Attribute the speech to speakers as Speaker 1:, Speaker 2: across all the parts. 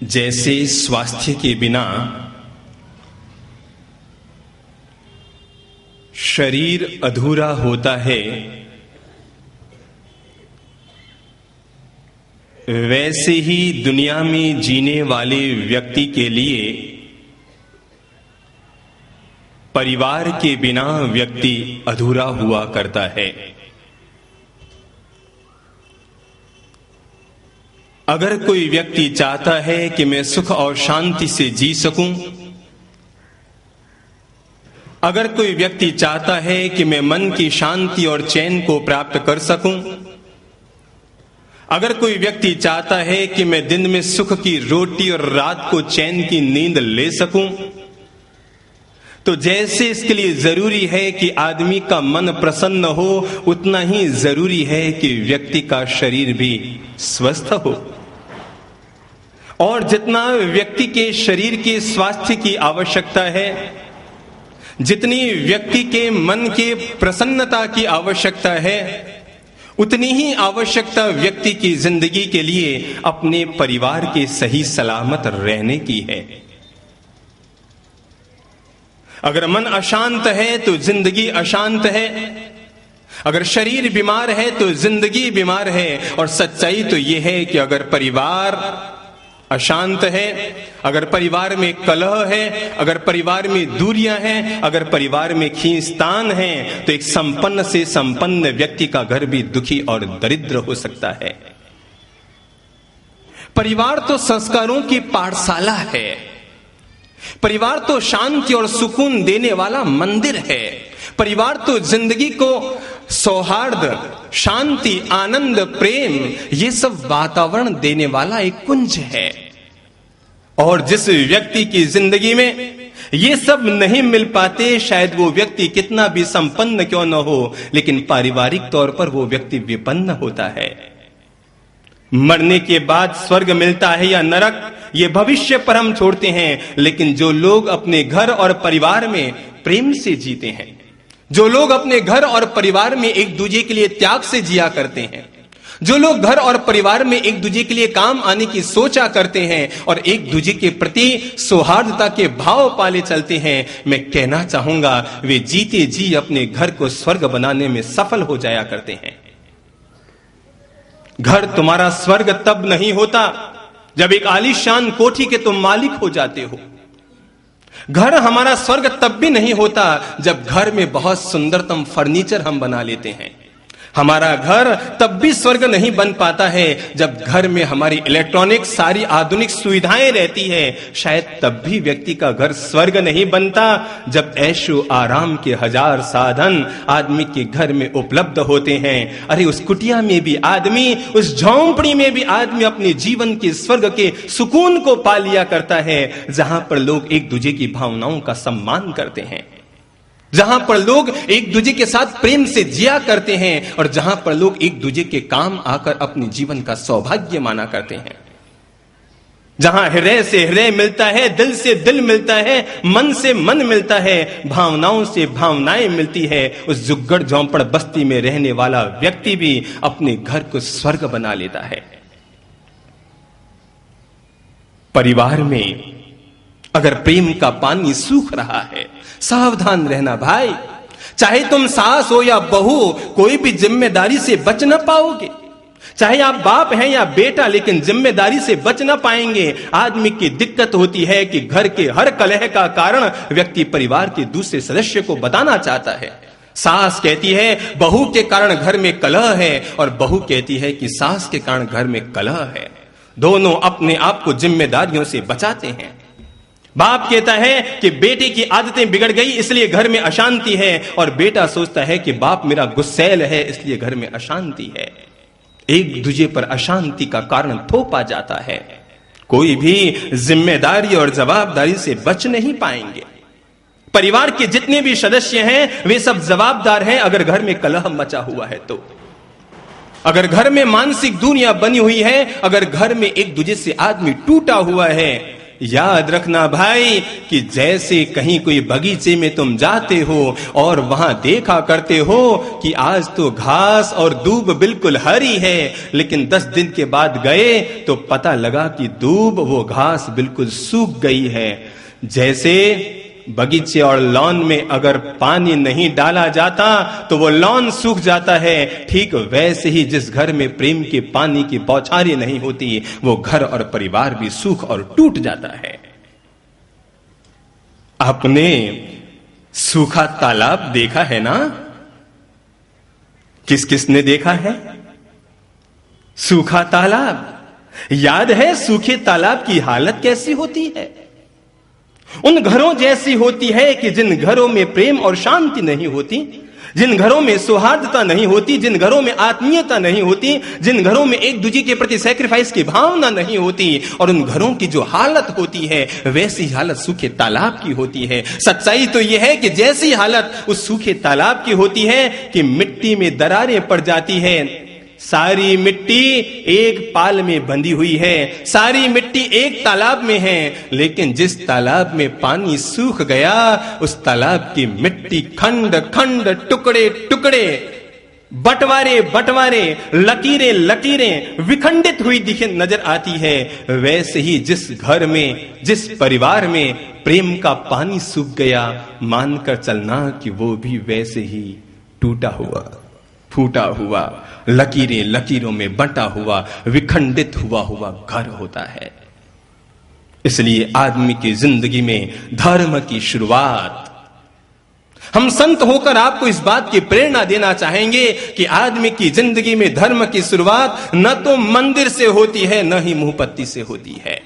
Speaker 1: जैसे स्वास्थ्य के बिना शरीर अधूरा होता है, वैसे ही दुनिया में जीने वाले व्यक्ति के लिए परिवार के बिना व्यक्ति अधूरा हुआ करता है। अगर कोई व्यक्ति चाहता है कि मैं सुख और शांति से जी सकूं, अगर कोई व्यक्ति चाहता है कि मैं मन की शांति और चैन को प्राप्त कर सकूं, अगर कोई व्यक्ति चाहता है कि मैं दिन में सुख की रोटी और रात को चैन की नींद ले सकूं, तो जैसे इसके लिए जरूरी है कि आदमी का मन प्रसन्न हो, उतना ही जरूरी है कि व्यक्ति का शरीर भी स्वस्थ हो। और जितना व्यक्ति के शरीर के स्वास्थ्य की आवश्यकता है, जितनी व्यक्ति के मन के प्रसन्नता की आवश्यकता है, उतनी ही आवश्यकता व्यक्ति की जिंदगी के लिए अपने परिवार के सही सलामत रहने की है। अगर मन अशांत है तो जिंदगी अशांत है, अगर शरीर बीमार है तो जिंदगी बीमार है। और सच्चाई तो यह है कि अगर परिवार अशांत है, अगर परिवार में कलह है, अगर परिवार में दूरियां हैं, अगर परिवार में खींचतान है, तो एक संपन्न से संपन्न व्यक्ति का घर भी दुखी और दरिद्र हो सकता है। परिवार तो संस्कारों की पाठशाला है, परिवार तो शांति और सुकून देने वाला मंदिर है, परिवार तो जिंदगी को सौहार्द, शांति, आनंद, प्रेम, ये सब वातावरण देने वाला एक कुंज है। और जिस व्यक्ति की जिंदगी में ये सब नहीं मिल पाते, शायद वो व्यक्ति कितना भी संपन्न क्यों न हो, लेकिन पारिवारिक तौर पर वो व्यक्ति विपन्न होता है। मरने के बाद स्वर्ग मिलता है या नरक, ये भविष्य पर हम छोड़ते हैं। लेकिन जो लोग अपने घर और परिवार में प्रेम से जीते हैं, जो लोग अपने घर और परिवार में एक दूसरे के लिए त्याग से जिया करते हैं, जो लोग घर और परिवार में एक दूसरे के लिए काम आने की सोचा करते हैं और एक दूसरे के प्रति सौहार्दता के भाव पाले चलते हैं, मैं कहना चाहूंगा वे जीते जी अपने घर को स्वर्ग बनाने में सफल हो जाया करते हैं। घर तुम्हारा स्वर्ग तब नहीं होता जब एक आलीशान कोठी के तुम मालिक हो जाते हो। घर हमारा स्वर्ग तब भी नहीं होता जब घर में बहुत सुंदरतम फर्नीचर हम बना लेते हैं। हमारा घर तब भी स्वर्ग नहीं बन पाता है जब घर में हमारी इलेक्ट्रॉनिक सारी आधुनिक सुविधाएं रहती है। शायद तब भी व्यक्ति का घर स्वर्ग नहीं बनता जब ऐशो आराम के हजार साधन आदमी के घर में उपलब्ध होते हैं। अरे उस कुटिया में भी आदमी, उस झोंपड़ी में भी आदमी अपने जीवन के स्वर्ग के सुकून को पा लिया करता है, जहां पर लोग एक दूसरे की भावनाओं का सम्मान करते हैं, जहां पर लोग एक दूसरे के साथ प्रेम से जिया करते हैं और जहां पर लोग एक दूसरे के काम आकर अपने जीवन का सौभाग्य माना करते हैं, जहां हृदय से हृदय मिलता है, दिल से दिल मिलता है, मन से मन मिलता है, भावनाओं से भावनाएं मिलती है। उस जुग्गड़ झोंपड़ बस्ती में रहने वाला व्यक्ति भी अपने घर को स्वर्ग बना लेता है। परिवार में अगर प्रेम का पानी सूख रहा है, सावधान रहना भाई। चाहे तुम सास हो या बहू, कोई भी जिम्मेदारी से बच न पाओगे। चाहे आप बाप हैं या बेटा, लेकिन जिम्मेदारी से बच न पाएंगे। आदमी की दिक्कत होती है कि घर के हर कलह का कारण व्यक्ति परिवार के दूसरे सदस्य को बताना चाहता है। सास कहती है बहू के कारण घर में कलह है, और बहू कहती है कि सास के कारण घर में कलह है। दोनों अपने आप को जिम्मेदारियों से बचाते हैं। बाप कहता है कि बेटे की आदतें बिगड़ गई इसलिए घर में अशांति है, और बेटा सोचता है कि बाप मेरा गुस्सैल है इसलिए घर में अशांति है। एक दूसरे पर अशांति का कारण थोपा जाता है। कोई भी जिम्मेदारी और जवाबदारी से बच नहीं पाएंगे। परिवार के जितने भी सदस्य हैं वे सब जवाबदार हैं अगर घर में कलह मचा हुआ है तो। अगर घर में मानसिक दूरियां बनी हुई है, अगर घर में एक दूसरे से आदमी टूटा हुआ है, याद रखना भाई कि जैसे कहीं कोई बगीचे में तुम जाते हो और वहां देखा करते हो कि आज तो घास और दूब बिल्कुल हरी है, लेकिन 10 दिन के बाद गए तो पता लगा कि दूब वो घास बिल्कुल सूख गई है। जैसे बगीचे और लॉन में अगर पानी नहीं डाला जाता तो वो लॉन सूख जाता है, ठीक वैसे ही जिस घर में प्रेम के पानी की बौछारें नहीं होती वो घर और परिवार भी सूख और टूट जाता है। आपने सूखा तालाब देखा है ना? किस किसने देखा है सूखा तालाब? याद है सूखे तालाब की हालत कैसी होती है? उन घरों जैसी होती है कि जिन घरों में प्रेम और शांति नहीं होती, जिन घरों में सौहार्दता नहीं होती, जिन घरों में आत्मीयता नहीं होती, जिन घरों में एक दूसरे के प्रति सैक्रिफाइस की भावना नहीं होती, और उन घरों की जो हालत होती है वैसी हालत सूखे तालाब की होती है। सच्चाई तो यह है कि जैसी हालत उस सूखे तालाब की होती है कि मिट्टी में दरारें पड़ जाती है, सारी मिट्टी एक पाल में बंधी हुई है, सारी मिट्टी एक तालाब में है, लेकिन जिस तालाब में पानी सूख गया उस तालाब की मिट्टी खंड खंड, टुकड़े टुकड़े, बंटवारे बंटवारे, लकीरें लकीरें विखंडित हुई दिखे नजर आती है। वैसे ही जिस घर में, जिस परिवार में प्रेम का पानी सूख गया, मानकर चलना कि वो भी वैसे ही टूटा हुआ, फूटा हुआ, लकीरें लकीरों में बंटा हुआ, विखंडित हुआ घर होता है। इसलिए आदमी की जिंदगी में धर्म की शुरुआत, हम संत होकर आपको इस बात की प्रेरणा देना चाहेंगे कि आदमी की जिंदगी में धर्म की शुरुआत न तो मंदिर से होती है न ही मुंहपत्ती से होती है।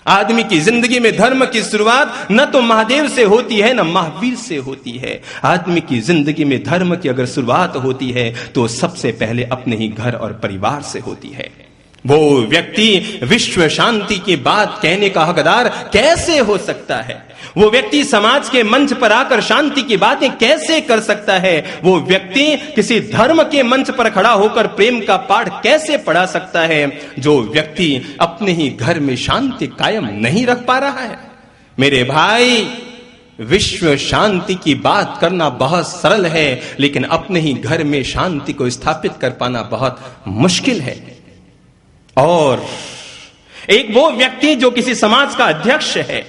Speaker 1: आदमी की जिंदगी में धर्म की शुरुआत न तो महादेव से होती है न महावीर से होती है। आदमी की जिंदगी में धर्म की अगर शुरुआत होती है तो सबसे पहले अपने ही घर और परिवार से होती है। वो व्यक्ति विश्व शांति की बात कहने का हकदार कैसे हो सकता है? वो व्यक्ति समाज के मंच पर आकर शांति की बातें कैसे कर सकता है? वो व्यक्ति किसी धर्म के मंच पर खड़ा होकर प्रेम का पाठ कैसे पढ़ा सकता है? जो व्यक्ति अपने ही घर में शांति कायम नहीं रख पा रहा है। मेरे भाई, विश्व शांति की बात करना बहुत सरल है, लेकिन अपने ही घर में शांति को स्थापित कर पाना बहुत मुश्किल है। और एक वो व्यक्ति जो किसी समाज का अध्यक्ष है,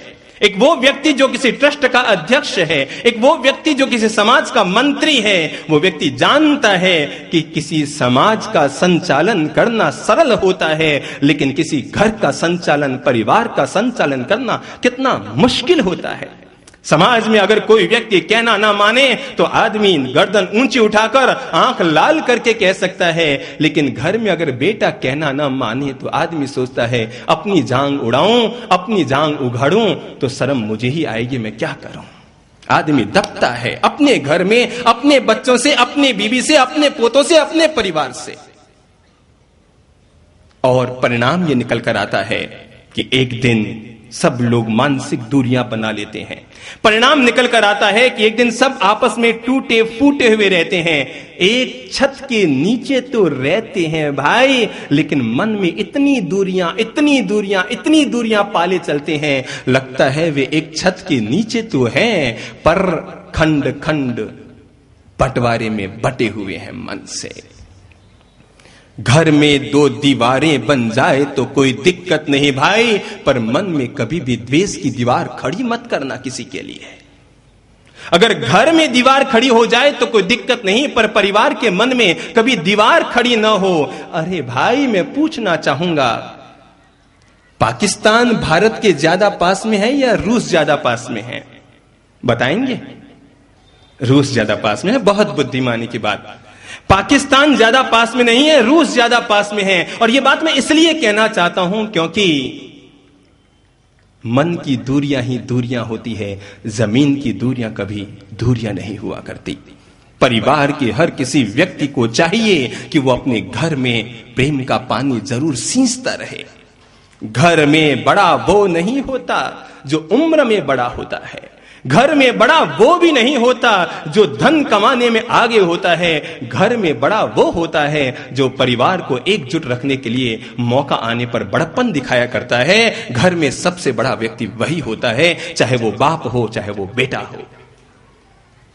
Speaker 1: एक वो व्यक्ति जो किसी ट्रस्ट का अध्यक्ष है, एक वो व्यक्ति जो किसी समाज का मंत्री है, वो व्यक्ति जानता है कि किसी समाज का संचालन करना सरल होता है, लेकिन किसी घर का संचालन, परिवार का संचालन करना कितना मुश्किल होता है। समाज में अगर कोई व्यक्ति कहना ना माने तो आदमी गर्दन ऊंची उठाकर आंख लाल करके कह सकता है, लेकिन घर में अगर बेटा कहना ना माने तो आदमी सोचता है अपनी जांग उड़ाऊं, अपनी जांग उघाड़ूं तो शर्म मुझे ही आएगी, मैं क्या करूं। आदमी दबता है अपने घर में, अपने बच्चों से, अपनी बीवी से, अपने पोतों से, अपने परिवार से, और परिणाम ये निकल कर आता है कि एक दिन सब लोग मानसिक दूरियां बना लेते हैं। परिणाम निकल कर आता है कि एक दिन सब आपस में टूटे फूटे हुए रहते हैं। एक छत के नीचे तो रहते हैं भाई, लेकिन मन में इतनी दूरियां, इतनी दूरियां, इतनी दूरियां पाले चलते हैं, लगता है वे एक छत के नीचे तो हैं पर खंड खंड बंटवारे में बटे हुए हैं मन से। घर में 2 दीवारें बन जाए तो कोई दिक्कत नहीं भाई, पर मन में कभी भी द्वेष की दीवार खड़ी मत करना किसी के लिए। अगर घर में दीवार खड़ी हो जाए तो कोई दिक्कत नहीं, पर परिवार के मन में कभी दीवार खड़ी ना हो। अरे भाई, मैं पूछना चाहूंगा, पाकिस्तान भारत के ज्यादा पास में है या रूस ज्यादा पास में है? बताएंगे? रूस ज्यादा पास में है। बहुत बुद्धिमानी की बात। पाकिस्तान ज्यादा पास में नहीं है, रूस ज्यादा पास में है। और यह बात मैं इसलिए कहना चाहता हूं क्योंकि मन की दूरियां ही दूरियां होती है, जमीन की दूरियां कभी दूरियां नहीं हुआ करती। परिवार के हर किसी व्यक्ति को चाहिए कि वो अपने घर में प्रेम का पानी जरूर सींचता रहे। घर में बड़ा वो नहीं होता जो उम्र में बड़ा होता है, घर में बड़ा वो भी नहीं होता जो धन कमाने में आगे होता है। घर में बड़ा वो होता है जो परिवार को एकजुट रखने के लिए मौका आने पर बड़प्पन दिखाया करता है। घर में सबसे बड़ा व्यक्ति वही होता है, चाहे वो बाप हो चाहे वो बेटा हो,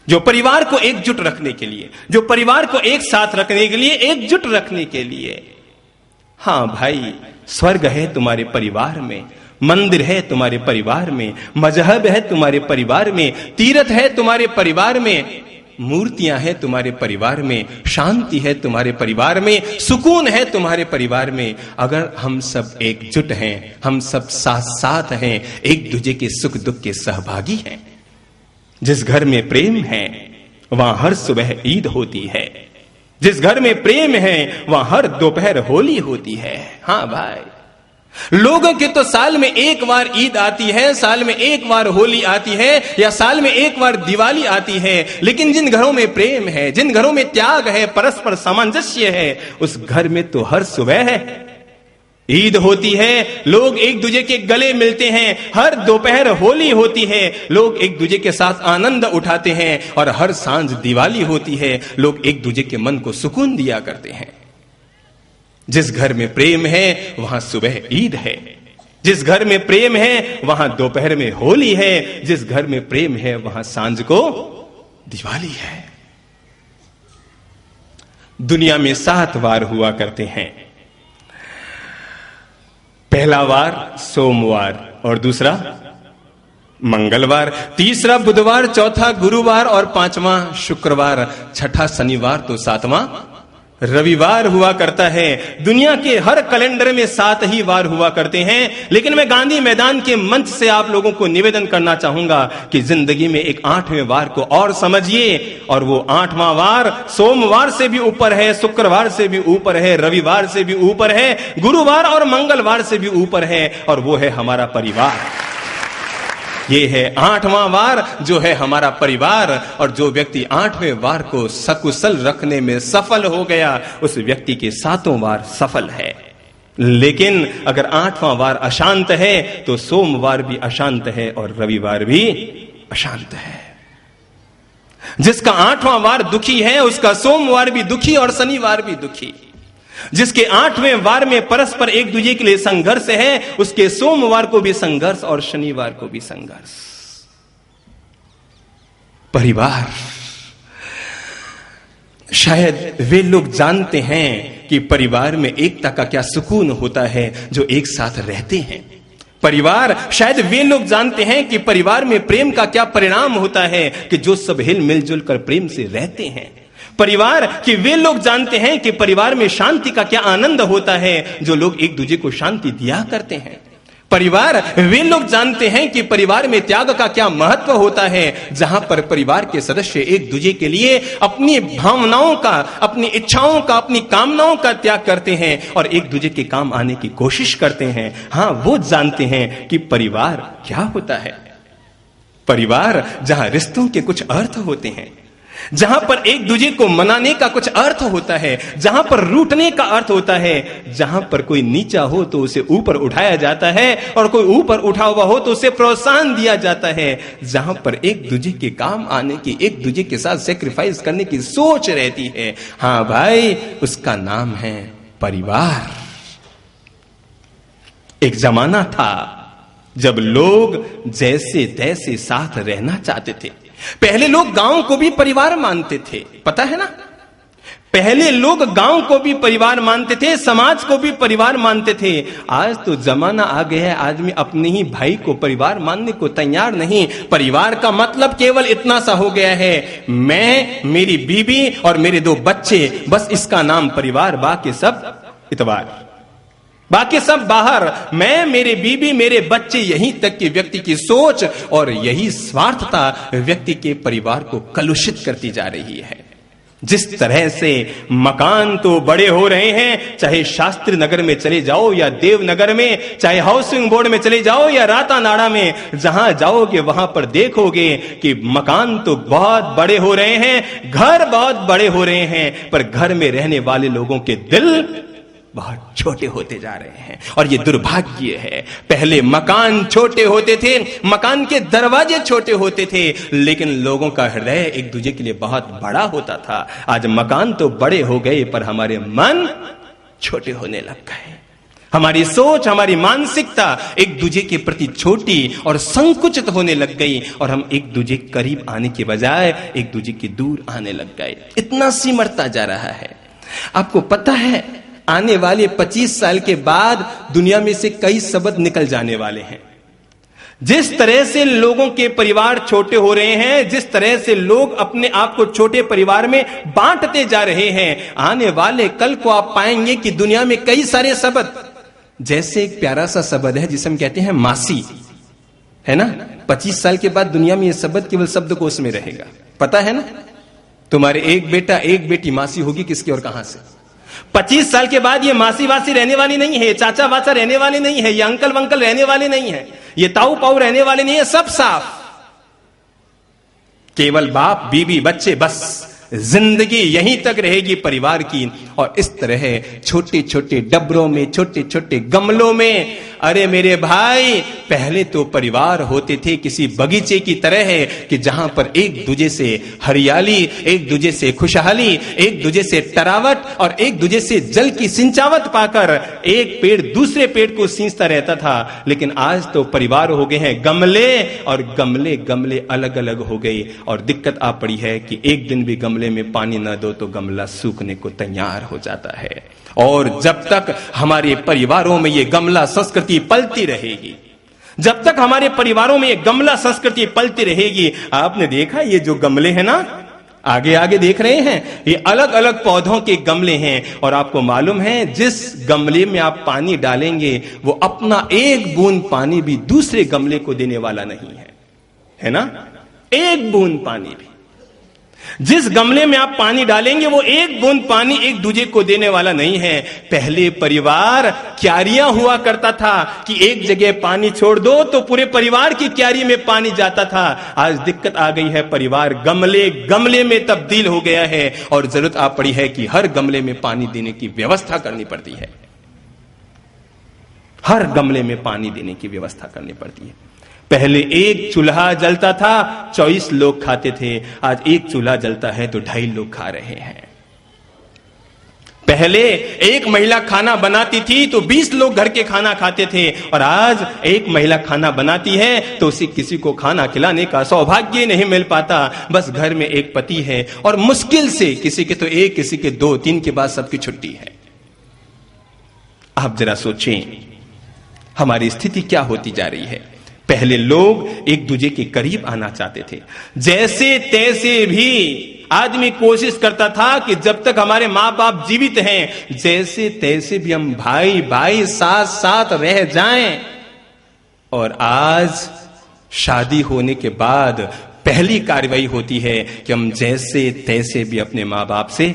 Speaker 1: जो परिवार को एकजुट रखने के लिए, जो परिवार को एक साथ रखने के लिए, एकजुट रखने के लिए। हां भाई, स्वर्ग है तुम्हारे परिवार में, मंदिर है तुम्हारे परिवार में, मजहब है तुम्हारे परिवार में, तीर्थ है तुम्हारे परिवार में, मूर्तियां हैं तुम्हारे परिवार में, शांति है तुम्हारे परिवार में, सुकून है तुम्हारे परिवार में। अगर हम सब एकजुट हैं, हम सब साथ साथ हैं, एक दूसरे के सुख दुख के सहभागी हैं। जिस घर में प्रेम है वहां हर सुबह ईद होती है, जिस घर में प्रेम है वहां हर दोपहर होली होती है। हां भाई, लोगों के तो साल में एक बार ईद आती है, साल में एक बार होली आती है, या साल में एक बार दिवाली आती है, लेकिन जिन घरों में प्रेम है, जिन घरों में त्याग है, परस्पर सामंजस्य है, उस घर में तो हर सुबह है ईद होती है। लोग एक दूसरे के गले मिलते हैं, हर दोपहर होली होती है, लोग एक दूसरे के साथ आनंद उठाते हैं, और हर सांझ दिवाली होती है, लोग एक दूसरे के मन को सुकून दिया करते हैं। जिस घर में प्रेम है वहां सुबह ईद है, जिस घर में प्रेम है वहां दोपहर में होली है, जिस घर में प्रेम है वहां सांझ को दिवाली है। दुनिया में 7 वार हुआ करते हैं। पहला वार सोमवार, और दूसरा मंगलवार, तीसरा बुधवार, चौथा गुरुवार, और 5वां शुक्रवार, छठा शनिवार, तो 7वां रविवार हुआ करता है। दुनिया के हर कैलेंडर में 7 ही वार हुआ करते हैं, लेकिन मैं गांधी मैदान के मंच से आप लोगों को निवेदन करना चाहूंगा कि जिंदगी में एक 8वें वार को और समझिए, और वो 8वां वार सोमवार से भी ऊपर है, शुक्रवार से भी ऊपर है, रविवार से भी ऊपर है, गुरुवार और मंगलवार से भी ऊपर है, और वो है हमारा परिवार। ये है 8वां वार, जो है हमारा परिवार। और जो व्यक्ति 8वें वार को सकुशल रखने में सफल हो गया, उस व्यक्ति के 7वां वार सफल है। लेकिन अगर 8वां वार अशांत है तो सोमवार भी अशांत है और रविवार भी अशांत है। जिसका 8वां वार दुखी है उसका सोमवार भी दुखी और शनिवार भी दुखी। जिसके 8वें वार में परस्पर एक दूसरे के लिए संघर्ष है, उसके सोमवार को भी संघर्ष और शनिवार को भी संघर्ष। परिवार, शायद वे लोग जानते हैं कि परिवार में एकता का क्या सुकून होता है जो एक साथ रहते हैं। परिवार, शायद वे लोग जानते हैं कि परिवार में प्रेम का क्या परिणाम होता है कि जो सब हिल मिलजुल कर प्रेम से रहते हैं। परिवार कि वे लोग जानते हैं कि परिवार में शांति का क्या आनंद होता है जो लोग एक दूसरे को शांति दिया करते हैं। परिवार, वे लोग जानते हैं कि परिवार में त्याग का क्या महत्व होता है, जहां पर परिवार के सदस्य एक दूसरे के लिए अपनी भावनाओं का, अपनी इच्छाओं का, अपनी कामनाओं का त्याग करते हैं और एक दूसरे के काम आने की कोशिश करते हैं। हां, वो जानते हैं कि परिवार क्या होता है। परिवार जहां रिश्तों के कुछ अर्थ होते हैं, जहां पर एक दूसरे को मनाने का कुछ अर्थ होता है, जहां पर रूठने का अर्थ होता है, जहां पर कोई नीचा हो तो उसे ऊपर उठाया जाता है और कोई ऊपर उठा हुआ हो तो उसे प्रोत्साहन दिया जाता है, जहां पर एक दूसरे के काम आने की, एक दूसरे के साथ सेक्रीफाइस करने की सोच रहती है। हां भाई, उसका नाम है परिवार। एक जमाना था जब लोग जैसे तैसे साथ रहना चाहते थे। पहले लोग गांव को भी परिवार मानते थे, पता है ना। पहले लोग गांव को भी परिवार मानते थे, समाज को भी परिवार मानते थे। आज तो जमाना आ गया है, आदमी अपने ही भाई को परिवार मानने को तैयार नहीं। परिवार का मतलब केवल इतना सा हो गया है, मैं, मेरी बीबी और मेरे 2 बच्चे, बस इसका नाम परिवार। बाकी सब इतवार, बाकी सब बाहर। मैं, मेरे बीबी, मेरे बच्चे, यहीं तक कि व्यक्ति की सोच और यही स्वार्थता व्यक्ति के परिवार को कलुषित करती जा रही है। जिस तरह से मकान तो बड़े हो रहे हैं, चाहे शास्त्री नगर में चले जाओ या देवनगर में, चाहे हाउसिंग बोर्ड में चले जाओ या रातानाड़ा में, जहां जाओगे वहां पर देखोगे कि मकान तो बहुत बड़े हो रहे हैं, घर बहुत बड़े हो रहे हैं, पर घर में रहने वाले लोगों के दिल बहुत छोटे होते जा रहे हैं। और ये दुर्भाग्य है। पहले मकान छोटे होते थे, मकान के दरवाजे छोटे होते थे, लेकिन लोगों का हृदय एक दूसरे के लिए बहुत बड़ा होता था। आज मकान तो बड़े हो गए पर हमारे मन छोटे होने लग गए। हमारी सोच, हमारी मानसिकता एक दूसरे के प्रति छोटी और संकुचित होने लग गई और हम एक दूसरे के करीब आने के बजाय एक दूसरे के दूर आने लग गए। इतना सिमटता जा रहा है। आपको पता है आने वाले 25 साल के बाद दुनिया में से कई शब्द निकल जाने वाले हैं। जिस तरह से लोगों के परिवार छोटे हो रहे हैं, जिस तरह से लोग अपने आप को छोटे परिवार में बांटते जा रहे हैं, आने वाले कल को आप पाएंगे कि दुनिया में कई सारे शब्द, जैसे एक प्यारा सा शब्द है जिसे हम कहते हैं मासी, है ना। 25 साल के बाद दुनिया में यह शब्द केवल शब्दकोश में रहेगा। पता है ना, तुम्हारे एक बेटा एक बेटी मासी होगी किसकी और कहां से। 25 साल के बाद ये मासी वासी रहने वाली नहीं है, चाचा वाचा रहने वाले नहीं है, ये अंकल वंकल रहने वाले नहीं है, ये ताऊ पाऊ रहने वाले नहीं है। सब साफ, केवल बाप बीबी बच्चे, बस जिंदगी यहीं तक रहेगी परिवार की। और इस तरह छोटे छोटे डबरों में, छोटे छोटे गमलों में, अरे मेरे भाई, पहले तो परिवार होते थे किसी बगीचे की तरह है कि जहां पर एक दूसरे से हरियाली, एक दूसरे से खुशहाली, एक दूसरे से टरावट और एक दूसरे से जल की सिंचावट पाकर एक पेड़ दूसरे पेड़ को सींचता रहता था। लेकिन आज तो परिवार हो गए हैं गमले, और गमले गमले अलग अलग हो गए। और दिक्कत आ पड़ी है कि एक दिन भी गमले में पानी न दो तो गमला सूखने को तैयार हो जाता है। और जब तक हमारे परिवारों में ये गमला संस्कृति पलती रहेगी, जब तक हमारे परिवारों में ये गमला संस्कृति पलती रहेगी। आपने देखा ये जो गमले हैं ना, आगे आगे देख रहे हैं, ये अलग अलग पौधों के गमले हैं। और आपको मालूम है जिस गमले में आप पानी डालेंगे वो अपना एक बूंद पानी भी दूसरे गमले को देने वाला नहीं है ना। एक बूंद पानी भी, जिस गमले में आप पानी डालेंगे वो एक बूंद पानी एक दूसरे को देने वाला नहीं है। पहले परिवार क्यारियां हुआ करता था कि एक जगह पानी छोड़ दो तो पूरे परिवार की क्यारी में पानी जाता था। आज दिक्कत आ गई है, परिवार गमले गमले में तब्दील हो गया है और जरूरत आ पड़ी है कि हर गमले में पानी देने की व्यवस्था करनी पड़ती है। हर गमले में पानी देने की व्यवस्था करनी पड़ती है। पहले एक चूल्हा जलता था, 24 लोग खाते थे। आज एक चूल्हा जलता है तो 2.5 लोग खा रहे हैं। पहले एक महिला खाना बनाती थी तो 20 लोग घर के खाना खाते थे, और आज एक महिला खाना बनाती है तो उसे किसी को खाना खिलाने का सौभाग्य नहीं मिल पाता। बस घर में एक पति है और मुश्किल से किसी के तो एक, किसी के 2, 3 के बाद सबकी छुट्टी है। आप जरा सोचें हमारी स्थिति क्या होती जा रही है। पहले लोग एक दूसरे के करीब आना चाहते थे, जैसे तैसे भी आदमी कोशिश करता था कि जब तक हमारे मां बाप जीवित हैं जैसे तैसे भी हम भाई भाई साथ साथ रह जाएं। और आज शादी होने के बाद पहली कार्रवाई होती है कि हम जैसे तैसे भी अपने मां बाप से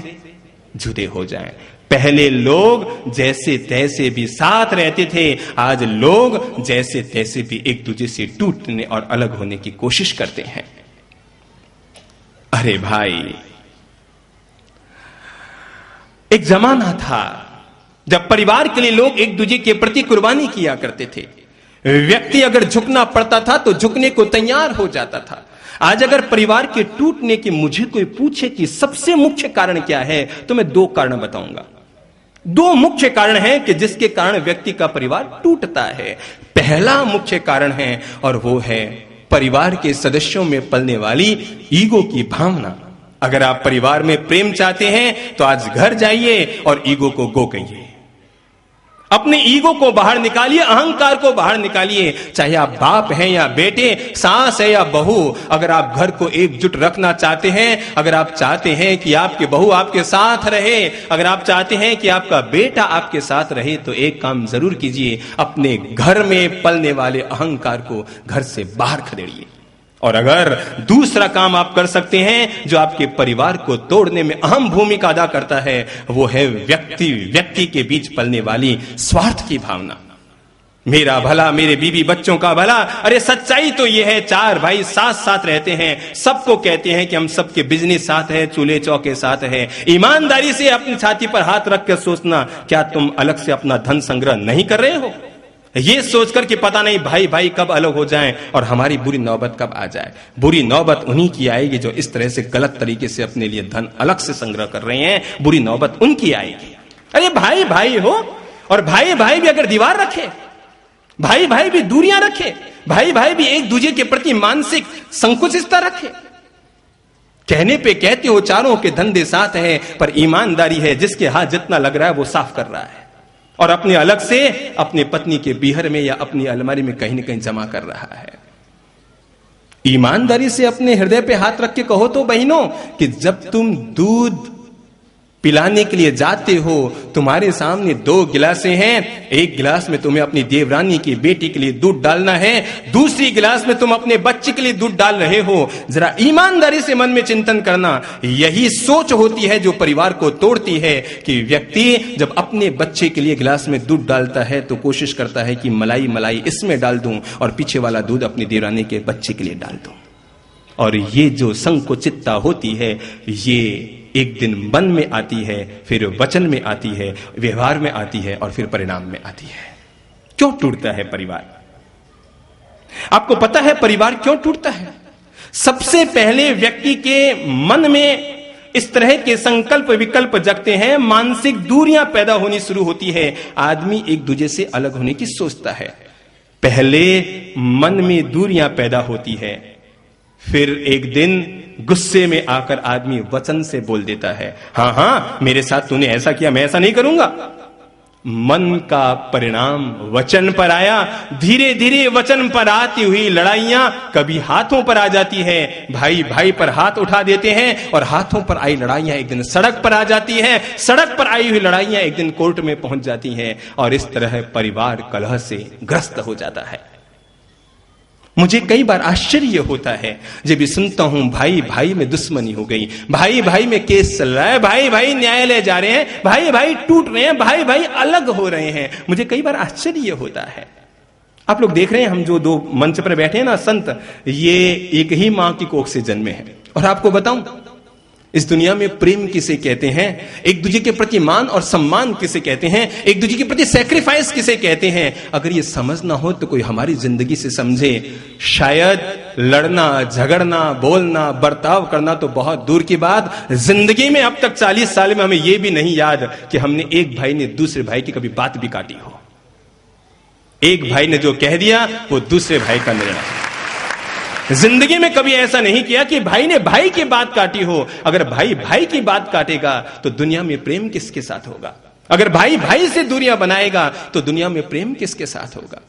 Speaker 1: जुड़े हो जाएं। पहले लोग जैसे तैसे भी साथ रहते थे, आज लोग जैसे तैसे भी एक दूसरे से टूटने और अलग होने की कोशिश करते हैं। अरे भाई, एक जमाना था जब परिवार के लिए लोग एक दूसरे के प्रति कुर्बानी किया करते थे। व्यक्ति अगर झुकना पड़ता था तो झुकने को तैयार हो जाता था। आज अगर परिवार के टूटने की मुझे कोई पूछे कि सबसे मुख्य कारण क्या है, तो मैं 2 कारण बताऊंगा। 2 मुख्य कारण हैं कि जिसके कारण व्यक्ति का परिवार टूटता है। पहला मुख्य कारण है और वो है परिवार के सदस्यों में पलने वाली ईगो की भावना। अगर आप परिवार में प्रेम चाहते हैं तो आज घर जाइए और ईगो को गो कहिए। अपने ईगो को बाहर निकालिए, अहंकार को बाहर निकालिए। चाहे आप बाप हैं या बेटे, सास है या बहू, अगर आप घर को एकजुट रखना चाहते हैं, अगर आप चाहते हैं कि आपकी बहू आपके साथ रहे, अगर आप चाहते हैं कि आपका बेटा आपके साथ रहे, तो एक काम जरूर कीजिए, अपने घर में पलने वाले अहंकार को घर से बाहर खदेड़िए। और अगर दूसरा काम आप कर सकते हैं जो आपके परिवार को तोड़ने में अहम भूमिका अदा करता है, वो है व्यक्ति के बीच पलने वाली स्वार्थ की भावना। मेरा भला, मेरे बीवी बच्चों का भला। अरे सच्चाई तो ये है, चार भाई साथ साथ रहते हैं, सबको कहते हैं कि हम सबके बिजनेस साथ है, चूल्हे चौके साथ है। ईमानदारी से अपनी छाती पर हाथ रख कर सोचना, क्या तुम अलग से अपना धन संग्रह नहीं कर रहे हो? ये सोचकर कि पता नहीं भाई भाई कब अलग हो जाएं और हमारी बुरी नौबत कब आ जाए। बुरी नौबत उन्हीं की आएगी जो इस तरह से गलत तरीके से अपने लिए धन अलग से संग्रह कर रहे हैं, बुरी नौबत उनकी आएगी। अरे भाई भाई हो, और भाई भाई भी अगर दीवार रखे, भाई भाई भी दूरियां रखे, भाई भाई भी एक दूसरे के प्रति मानसिक संकुचितता रखे। कहने पे कहते हो चारों के धंधे साथ हैं, पर ईमानदारी है जिसके हाथ जितना लग रहा है वो साफ कर रहा है और अपने अलग से अपनी पत्नी के बीहर में या अपनी अलमारी में कहीं न कहीं जमा कर रहा है। ईमानदारी से अपने हृदय पे हाथ रख के कहो तो बहनों कि जब तुम दूध पिलाने के लिए जाते हो, तुम्हारे सामने 2 गिलासें हैं, एक गिलास में तुम्हें अपनी देवरानी की बेटी के लिए दूध डालना है, दूसरी गिलास में तुम अपने बच्चे के लिए दूध डाल रहे हो। जरा ईमानदारी से मन में चिंतन करना, यही सोच होती है जो परिवार को तोड़ती है कि व्यक्ति जब अपने बच्चे के लिए गिलास में दूध डालता है तो कोशिश करता है कि मलाई मलाई इसमें डाल दूं और पीछे वाला दूध अपनी देवरानी के बच्चे के लिए डाल दूं। और ये जो संकुचितता होती है, ये एक दिन मन में आती है, फिर वचन में आती है, व्यवहार में आती है और फिर परिणाम में आती है। क्यों टूटता है परिवार? आपको पता है परिवार क्यों टूटता है? सबसे पहले व्यक्ति के मन में इस तरह के संकल्प विकल्प जगते हैं, मानसिक दूरियां पैदा होनी शुरू होती है, आदमी एक दूसरे से अलग होने की सोचता है। पहले मन में दूरियां पैदा होती है, फिर एक दिन गुस्से में आकर आदमी वचन से बोल देता है, हाँ हाँ मेरे साथ तूने ऐसा किया, मैं ऐसा नहीं करूंगा। मन का परिणाम वचन पर आया, धीरे धीरे वचन पर आती हुई लड़ाइयां कभी हाथों पर आ जाती है, भाई भाई पर हाथ उठा देते हैं और हाथों पर आई लड़ाइयां एक दिन सड़क पर आ जाती है, सड़क पर आई हुई लड़ाइयां एक दिन कोर्ट में पहुंच जाती हैं और इस तरह परिवार कलह से ग्रस्त हो जाता है। मुझे कई बार आश्चर्य होता है जब भी सुनता हूं भाई भाई में दुश्मनी हो गई, भाई भाई में केस चल रहा है, भाई भाई न्यायालय जा रहे हैं, भाई भाई टूट रहे हैं, भाई भाई अलग हो रहे हैं। मुझे कई बार आश्चर्य होता है। आप लोग देख रहे हैं हम जो 2 मंच पर बैठे हैं ना संत, ये एक ही मां की कोख से जन्मे हैं। और आपको बताऊं इस दुनिया में प्रेम किसे कहते हैं, एक दूसरे के प्रति मान और सम्मान किसे कहते हैं, एक दूसरे के प्रति सैक्रिफाइस किसे कहते हैं, अगर ये समझना हो तो कोई हमारी जिंदगी से समझे। शायद लड़ना झगड़ना बोलना बर्ताव करना तो बहुत दूर की बात, जिंदगी में अब तक 40 साल में हमें यह भी नहीं याद कि हमने एक भाई ने दूसरे भाई की कभी बात भी काटी हो। एक भाई ने जो कह दिया वो दूसरे भाई का निर्णय। जिंदगी में कभी ऐसा नहीं किया कि भाई ने भाई की बात काटी हो। अगर भाई भाई की बात काटेगा तो दुनिया में प्रेम किसके साथ होगा? अगर भाई भाई से दूरियां बनाएगा तो दुनिया में प्रेम किसके साथ होगा?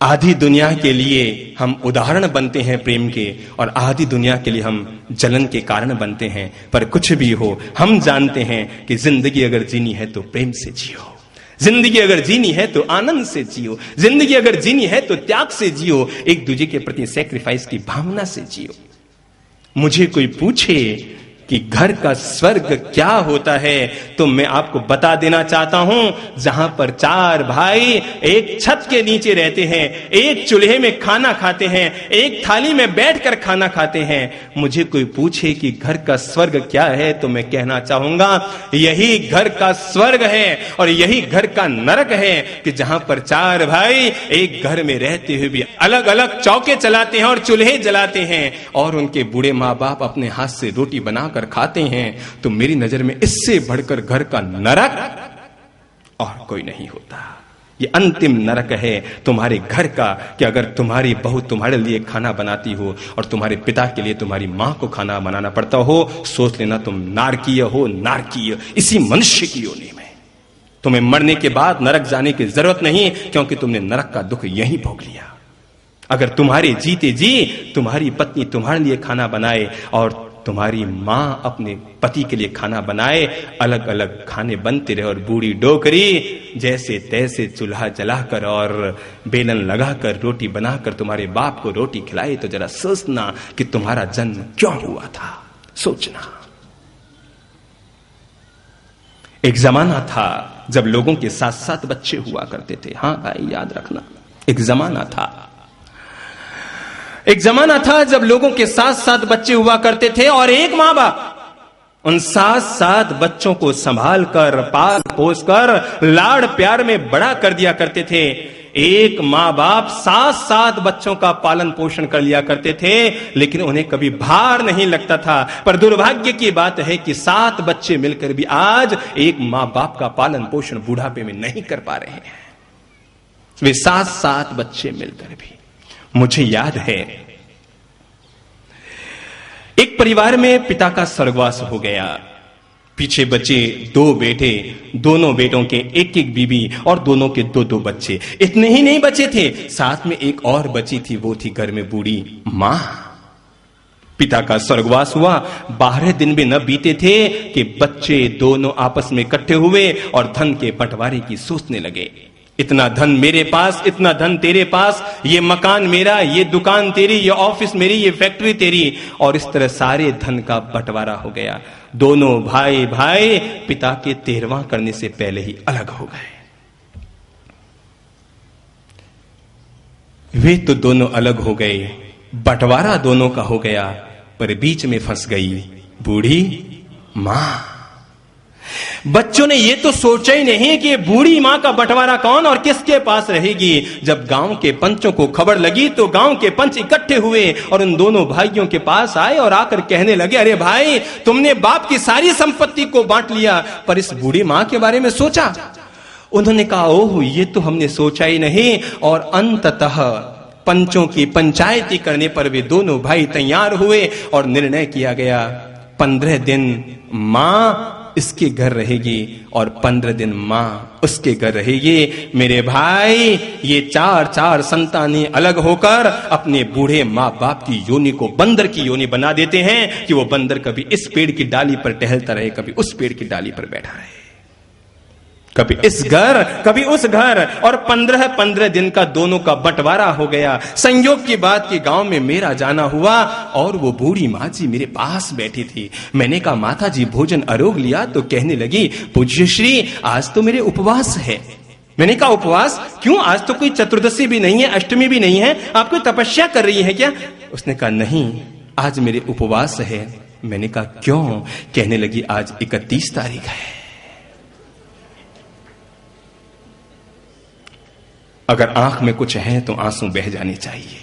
Speaker 1: आधी दुनिया के लिए हम उदाहरण बनते हैं प्रेम के, और आधी दुनिया के लिए हम जलन के कारण बनते हैं। पर कुछ भी हो, हम जानते हैं कि जिंदगी अगर जीनी है तो प्रेम से जियो, जिंदगी अगर जीनी है तो आनंद से जियो, जिंदगी अगर जीनी है तो त्याग से जियो, एक दूसरे के प्रति सैक्रिफाइस की भावना से जियो। मुझे कोई पूछे कि घर का स्वर्ग क्या होता है तो मैं आपको बता देना चाहता हूं, जहां पर 4 भाई एक छत के नीचे रहते हैं, एक चूल्हे में खाना खाते हैं, एक थाली में बैठकर खाना खाते हैं। मुझे कोई पूछे कि घर का स्वर्ग क्या है तो मैं कहना चाहूंगा यही घर का स्वर्ग है और यही घर का नरक है कि जहां पर 4 भाई एक घर में रहते हुए भी अलग अलग चौके चलाते हैं और चूल्हे जलाते हैं और उनके बूढ़े माँ बाप अपने हाथ से रोटी बनाकर खाते हैं। तो मेरी नजर में इससे बढ़कर घर का नरक और कोई नहीं होता। ये अंतिम नरक है तुम्हारे घर का कि अगर तुम्हारी बहू तुम्हारे लिए खाना बनाती हो और तुम्हारे पिता के लिए तुम्हारी मां को खाना बनाना पड़ता हो, सोच लेना तुम नारकीय हो, नारकीय इसी मनुष्य की योनि में। तुम्हें मरने के बाद नरक जाने की जरूरत नहीं, क्योंकि तुमने नरक का दुख यहीं भोग लिया। अगर तुम्हारे जीते जी तुम्हारी पत्नी तुम्हारे लिए खाना बनाए और तुम्हारी मां अपने पति के लिए खाना बनाए, अलग अलग खाने बनते रहे और बूढ़ी डोकरी जैसे तैसे चूल्हा जलाकर और बेलन लगाकर रोटी बनाकर तुम्हारे बाप को रोटी खिलाए, तो जरा सोचना कि तुम्हारा जन्म क्यों हुआ था। सोचना। एक जमाना था जब लोगों के 7-7 बच्चे हुआ करते थे। हाँ भाई याद रखना, एक जमाना था जब लोगों के 7-7 बच्चे हुआ करते थे और एक माँ बाप उन 7-7 बच्चों को संभाल कर, पाल पोस कर, लाड़ प्यार में बड़ा कर दिया करते थे। एक माँ बाप 7-7 बच्चों का पालन पोषण कर लिया करते थे, लेकिन उन्हें कभी भार नहीं लगता था। पर दुर्भाग्य की बात है कि 7 बच्चे मिलकर भी आज एक माँ बाप का पालन पोषण बुढ़ापे में नहीं कर पा रहे हैं। वे 7-7 बच्चे मिलकर भी। मुझे याद है एक परिवार में पिता का स्वर्गवास हो गया। पीछे बचे 2 बेटे, दोनों बेटों के 1-1 बीबी और दोनों के 2-2 बच्चे। इतने ही नहीं बचे थे, साथ में एक और बची थी, वो थी घर में बूढ़ी मां। पिता का स्वर्गवास हुआ, 12 दिन भी न बीते थे कि बच्चे दोनों आपस में इकट्ठे हुए और धन के बंटवारे की सोचने लगे। इतना धन मेरे पास, इतना धन तेरे पास, ये मकान मेरा, ये दुकान तेरी, ये ऑफिस मेरी, ये फैक्ट्री तेरी। और इस तरह सारे धन का बंटवारा हो गया। दोनों भाई पिता के 13वां करने से पहले ही अलग हो गए। वे तो दोनों अलग हो गए, बंटवारा दोनों का हो गया, पर बीच में फंस गई बूढ़ी मां। बच्चों ने यह तो सोचा ही नहीं कि बूढ़ी मां का बंटवारा कौन और किसके पास रहेगी। जब गांव के पंचों को खबर लगी तो गांव के पंच इकट्ठे हुए और उन दोनों भाइयों के पास आए और आकर कहने लगे, अरे भाई, तुमने बाप की सारी संपत्ति को बांट लिया, पर इस बूढ़ी मां के बारे में सोचा? उन्होंने कहा, ओह, ये तो हमने सोचा ही नहीं। और अंततः पंचों की पंचायती करने पर वे दोनों भाई तैयार हुए और निर्णय किया गया, 15 दिन मां इसके घर रहेगी और 15 दिन मां उसके घर रहेगी। मेरे भाई, ये 4 संतानें अलग होकर अपने बूढ़े माँ बाप की योनि को बंदर की योनि बना देते हैं कि वो बंदर कभी इस पेड़ की डाली पर टहलता रहे, कभी उस पेड़ की डाली पर बैठा रहे, कभी इस घर कभी उस घर। और 15 दिन का दोनों का बंटवारा हो गया। संयोग की बात कि गांव में मेरा जाना हुआ और वो बूढ़ी माँ जी मेरे पास बैठी थी। मैंने कहा, माता जी भोजन आरोग लिया? तो कहने लगी, पूज्य श्री, आज तो मेरे उपवास है। मैंने कहा, उपवास क्यों? आज तो कोई चतुर्दशी भी नहीं है, अष्टमी भी नहीं है, आप कोई तपस्या कर रही है क्या? उसने कहा, नहीं, आज मेरे उपवास है। मैंने कहा, क्यों? कहने लगी, आज 31 तारीख है। अगर आंख में कुछ है तो आंसू बह जाने चाहिए।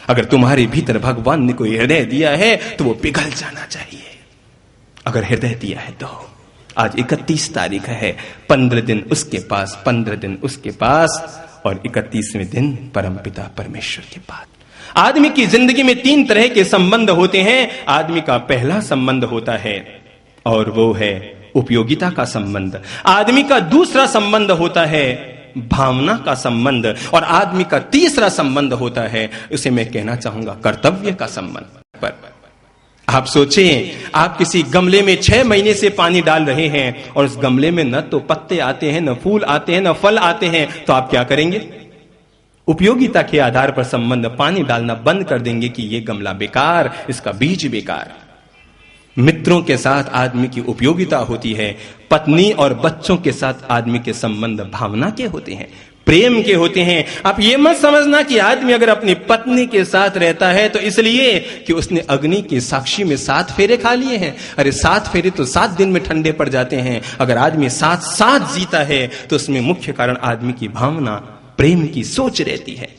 Speaker 1: अगर तुम्हारे भीतर भगवान ने कोई हृदय दिया है तो वो पिघल जाना चाहिए। अगर हृदय दिया है तो आज 31 तारीख है, 15 दिन उसके पास, 15 दिन उसके पास और 31वें दिन परमपिता परमेश्वर के पास। आदमी की जिंदगी में 3 तरह के संबंध होते हैं। आदमी का पहला संबंध होता है और वो है उपयोगिता का संबंध। आदमी का दूसरा संबंध होता है भावना का संबंध और आदमी का तीसरा संबंध होता है, उसे मैं कहना चाहूंगा कर्तव्य का संबंध। पर आप सोचें, आप किसी गमले में 6 महीने से पानी डाल रहे हैं और उस गमले में न तो पत्ते आते हैं, न फूल आते हैं, न फल आते हैं, तो आप क्या करेंगे? उपयोगिता के आधार पर संबंध, पानी डालना बंद कर देंगे कि यह गमला बेकार, इसका बीज बेकार। मित्रों के साथ आदमी की उपयोगिता होती है, पत्नी और बच्चों के साथ आदमी के संबंध भावना के होते हैं, प्रेम के होते हैं। आप ये मत समझना कि आदमी अगर अपनी पत्नी के साथ रहता है तो इसलिए कि उसने अग्नि की साक्षी में 7 फेरे खा लिए हैं। अरे 7 फेरे तो 7 दिन में ठंडे पड़ जाते हैं। अगर आदमी 7 जीता है तो उसमें मुख्य कारण आदमी की भावना, प्रेम की सोच रहती है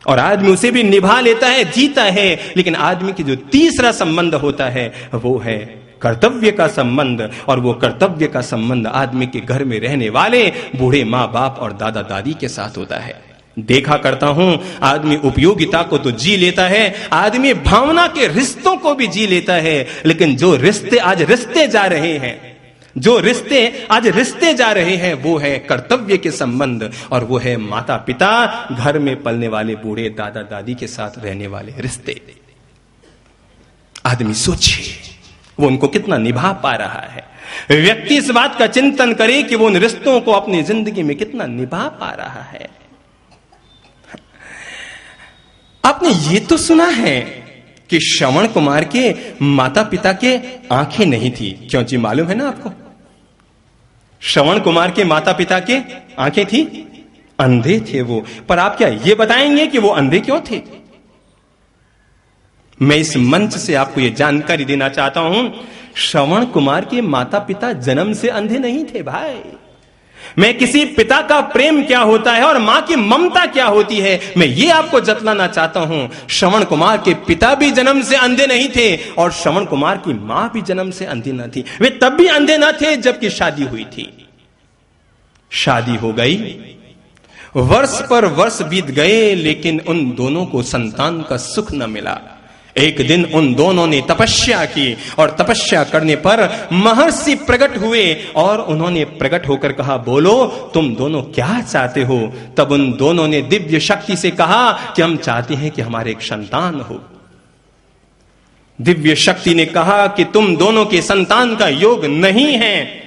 Speaker 1: और आदमी उसे भी निभा लेता है, जीता है। लेकिन आदमी की जो तीसरा संबंध होता है वो है कर्तव्य का संबंध, और वो कर्तव्य का संबंध आदमी के घर में रहने वाले बूढ़े माँ बाप और दादा दादी के साथ होता है। देखा करता हूं, आदमी उपयोगिता को तो जी लेता है, आदमी भावना के रिश्तों को भी जी लेता है, लेकिन जो रिश्ते आज रिश्ते जा रहे हैं, जो रिश्ते आज रिश्ते जा रहे हैं, वो है कर्तव्य के संबंध, और वो है माता पिता, घर में पलने वाले बूढ़े दादा दादी के साथ रहने वाले रिश्ते। आदमी सोचे वो उनको कितना निभा पा रहा है। व्यक्ति इस बात का चिंतन करे कि वो उन रिश्तों को अपनी जिंदगी में कितना निभा पा रहा है। आपने ये तो सुना है कि श्रवण कुमार के माता पिता के आंखें नहीं थी। क्यों जी, मालूम है ना आपको? श्रवण कुमार के माता पिता के आंखें थी, अंधे थे वो। पर आप क्या ये बताएंगे कि वो अंधे क्यों थे? मैं इस मंच से आपको ये जानकारी देना चाहता हूं, श्रवण कुमार के माता पिता जन्म से अंधे नहीं थे भाई। मैं किसी पिता का प्रेम क्या होता है और मां की ममता क्या होती है, मैं ये आपको जतलाना चाहता हूं। श्रवण कुमार के पिता भी जन्म से अंधे नहीं थे और श्रवण कुमार की मां भी जन्म से अंधी न थी। वे तब भी अंधे न थे जबकि शादी हुई थी। शादी हो गई, वर्ष पर वर्ष बीत गए, लेकिन उन दोनों को संतान का सुख न मिला। एक दिन उन दोनों ने तपस्या की और तपस्या करने पर महर्षि प्रकट हुए और उन्होंने प्रकट होकर कहा, बोलो तुम दोनों क्या चाहते हो? तब उन दोनों ने दिव्य शक्ति से कहा कि हम चाहते हैं कि हमारे एक संतान हो। दिव्य शक्ति ने कहा कि तुम दोनों के संतान का योग नहीं है,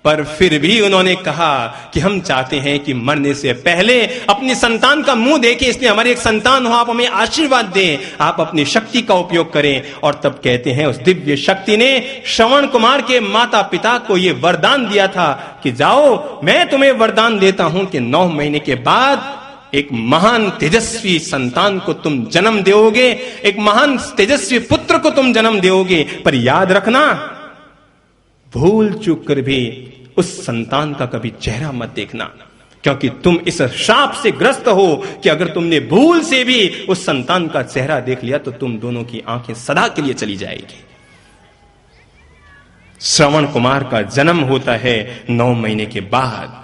Speaker 1: पर फिर भी उन्होंने कहा कि हम चाहते हैं कि मरने से पहले अपनी संतान का मुंह देखें, इसलिए हमारी एक संतान हो, आप हमें आशीर्वाद दें, आप अपनी शक्ति का उपयोग करें। और तब कहते हैं उस दिव्य शक्ति ने श्रवण कुमार के माता पिता को यह वरदान दिया था कि जाओ, मैं तुम्हें वरदान देता हूं कि 9 महीने के बाद एक महान तेजस्वी संतान को तुम जन्म दोगे, एक महान तेजस्वी पुत्र को तुम जन्म दोगे। पर याद रखना, भूल चूक कर भी उस संतान का कभी चेहरा मत देखना, क्योंकि तुम इस श्राप से ग्रस्त हो कि अगर तुमने भूल से भी उस संतान का चेहरा देख लिया तो तुम दोनों की आंखें सदा के लिए चली जाएगी। श्रवण कुमार का जन्म होता है 9 महीने के बाद।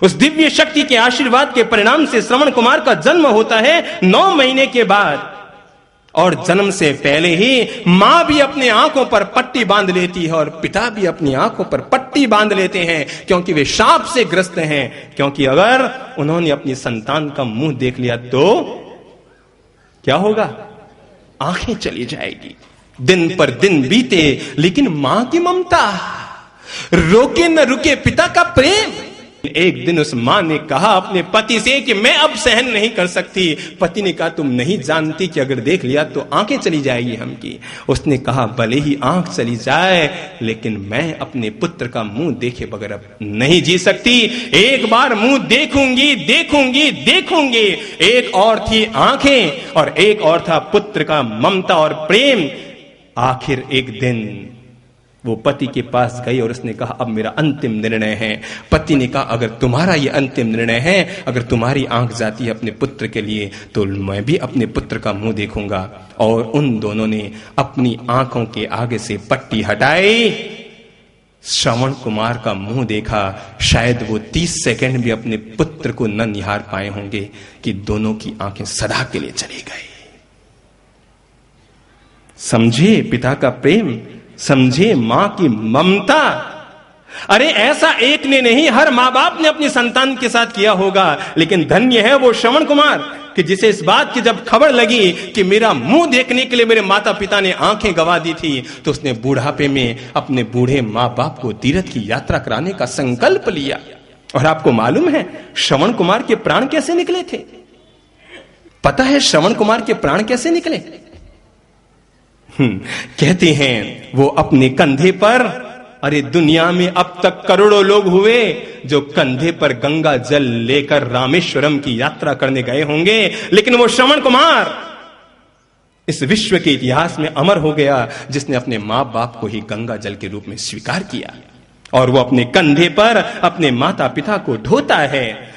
Speaker 1: उस दिव्य शक्ति के आशीर्वाद के परिणाम से श्रवण कुमार का जन्म होता है 9 महीने के बाद। और जन्म से पहले ही मां भी अपने आंखों पर पट्टी बांध लेती है और पिता भी अपनी आंखों पर पट्टी बांध लेते हैं, क्योंकि वे शाप से ग्रस्त हैं। क्योंकि अगर उन्होंने अपनी संतान का मुंह देख लिया तो क्या होगा? आंखें चली जाएगी। दिन पर दिन बीते, लेकिन मां की ममता, रोके न रुके पिता का प्रेम। एक दिन उस मां ने कहा अपने पति से कि मैं अब सहन नहीं कर सकती। पति ने कहा, तुम नहीं जानती कि अगर देख लिया तो आंखें चली जाएगी हमकी। उसने कहा, भले ही आंख चली जाए, लेकिन मैं अपने पुत्र का मुंह देखे बगैर अब नहीं जी सकती। एक बार मुंह देखूंगी देखूंगी देखूंगी। एक और थी आंखें और एक और था पुत्र का ममता और प्रेम। आखिर एक दिन वो पति के पास गई और उसने कहा, अब मेरा अंतिम निर्णय है। पति ने कहा, अगर तुम्हारा ये अंतिम निर्णय है, अगर तुम्हारी आंख जाती है अपने पुत्र के लिए, तो मैं भी अपने पुत्र का मुंह देखूंगा। और उन दोनों ने अपनी आंखों के आगे से पट्टी हटाई, श्रवण कुमार का मुंह देखा। शायद वो 30 सेकंड भी अपने पुत्र को न निहार पाए होंगे कि दोनों की आंखें सदा के लिए चली गई। समझे पिता का प्रेम, समझे मां की ममता। अरे ऐसा एक ने नहीं, हर मां बाप ने अपनी संतान के साथ किया होगा। लेकिन धन्य है वो श्रवण कुमार कि जिसे इस बात की जब खबर लगी कि मेरा मुंह देखने के लिए मेरे माता पिता ने आंखें गंवा दी थी, तो उसने बुढ़ापे में अपने बूढ़े मां बाप को तीर्थ की यात्रा कराने का संकल्प लिया। और आपको मालूम है श्रवण कुमार के प्राण कैसे निकले थे? पता है श्रवण कुमार के प्राण कैसे निकले? कहते हैं वो अपने कंधे पर, अरे दुनिया में अब तक करोड़ों लोग हुए जो कंधे पर गंगा जल लेकर रामेश्वरम की यात्रा करने गए होंगे, लेकिन वो श्रवण कुमार इस विश्व के इतिहास में अमर हो गया जिसने अपने मां बाप को ही गंगा जल के रूप में स्वीकार किया। और वो अपने कंधे पर अपने माता पिता को ढोता है,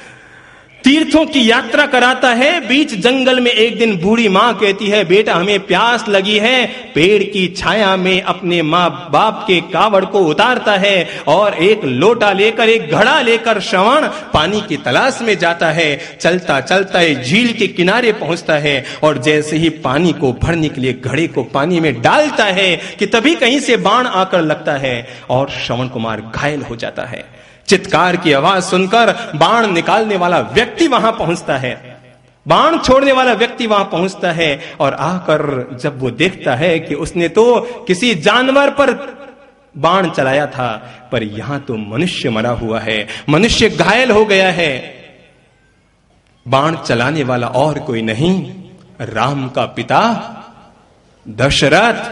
Speaker 1: तीर्थों की यात्रा कराता है। बीच जंगल में एक दिन बूढ़ी मां कहती है, बेटा हमें प्यास लगी है। पेड़ की छाया में अपने मां बाप के कावड़ को उतारता है और एक लोटा लेकर, एक घड़ा लेकर श्रवण पानी की तलाश में जाता है। चलता चलता एक झील के किनारे पहुंचता है और जैसे ही पानी को भरने के लिए घड़े को पानी में डालता है कि तभी कहीं से बाण आकर लगता है और श्रवण कुमार घायल हो जाता है। चित्कार की आवाज सुनकर बाण निकालने वाला व्यक्ति वहां पहुंचता है, बाण छोड़ने वाला व्यक्ति वहां पहुंचता है और आकर जब वो देखता है कि उसने तो किसी जानवर पर बाण चलाया था, पर यहां तो मनुष्य मरा हुआ है, मनुष्य घायल हो गया है। बाण चलाने वाला और कोई नहीं, राम का पिता दशरथ,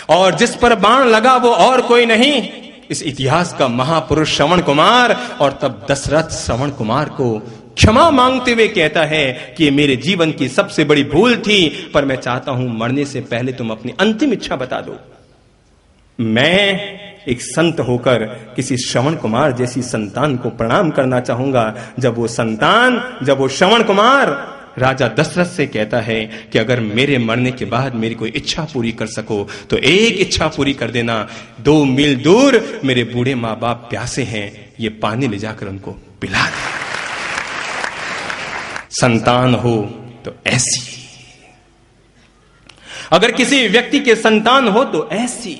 Speaker 1: और जिस पर बाण लगा वो और कोई नहीं, इस इतिहास का महापुरुष श्रवण कुमार। और तब दशरथ श्रवण कुमार को क्षमा मांगते हुए कहता है कि ये मेरे जीवन की सबसे बड़ी भूल थी, पर मैं चाहता हूं मरने से पहले तुम अपनी अंतिम इच्छा बता दो। मैं एक संत होकर किसी श्रवण कुमार जैसी संतान को प्रणाम करना चाहूंगा। जब वो श्रवण कुमार राजा दशरथ से कहता है कि अगर मेरे मरने के बाद मेरी कोई इच्छा पूरी कर सको तो एक इच्छा पूरी कर देना। 2 मील दूर मेरे बूढ़े माँ बाप प्यासे हैं, ये पानी ले जाकर उनको पिला दे। संतान हो तो ऐसी, अगर किसी व्यक्ति के संतान हो तो ऐसी।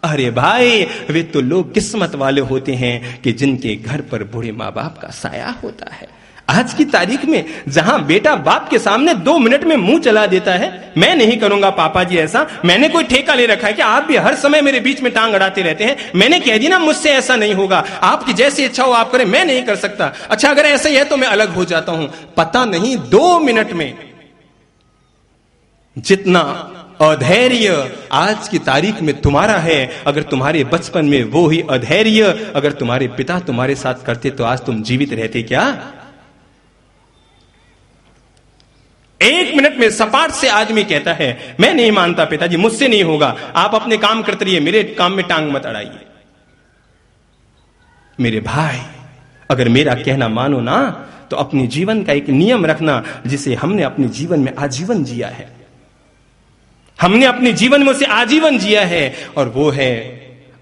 Speaker 1: अरे भाई, वे तो लोग किस्मत वाले होते हैं कि जिनके घर पर बूढ़े माँ बाप का साया होता है। आज की तारीख में जहां बेटा बाप के सामने 2 मिनट में मुंह चला देता है, मैं नहीं करूंगा पापा जी ऐसा, मैंने कोई ठेका ले रखा है कि आप भी हर समय मेरे बीच में टांग अड़ाते रहते हैं, मैंने कह दिया ना मुझसे ऐसा नहीं होगा, आपकी जैसी इच्छा हो आप करें, मैं नहीं कर सकता। अच्छा अगर ऐसा ही है तो मैं अलग हो जाता हूं। पता नहीं 2 मिनट में जितना अधैर्य आज की तारीख में तुम्हारा है, अगर तुम्हारे बचपन में वो ही अधैर्य अगर तुम्हारे पिता तुम्हारे साथ करते तो आज तुम जीवित रहते क्या? 1 मिनट में सपाट से आदमी कहता है मैं नहीं मानता पिताजी, मुझसे नहीं होगा, आप अपने काम करते रहिए, मेरे काम में टांग मत अड़ाइए। मेरे भाई, अगर मेरा कहना मानो ना तो अपने जीवन का एक नियम रखना जिसे हमने अपने जीवन में आजीवन जिया है। हमने अपने जीवन में उसे आजीवन जिया है, और वो है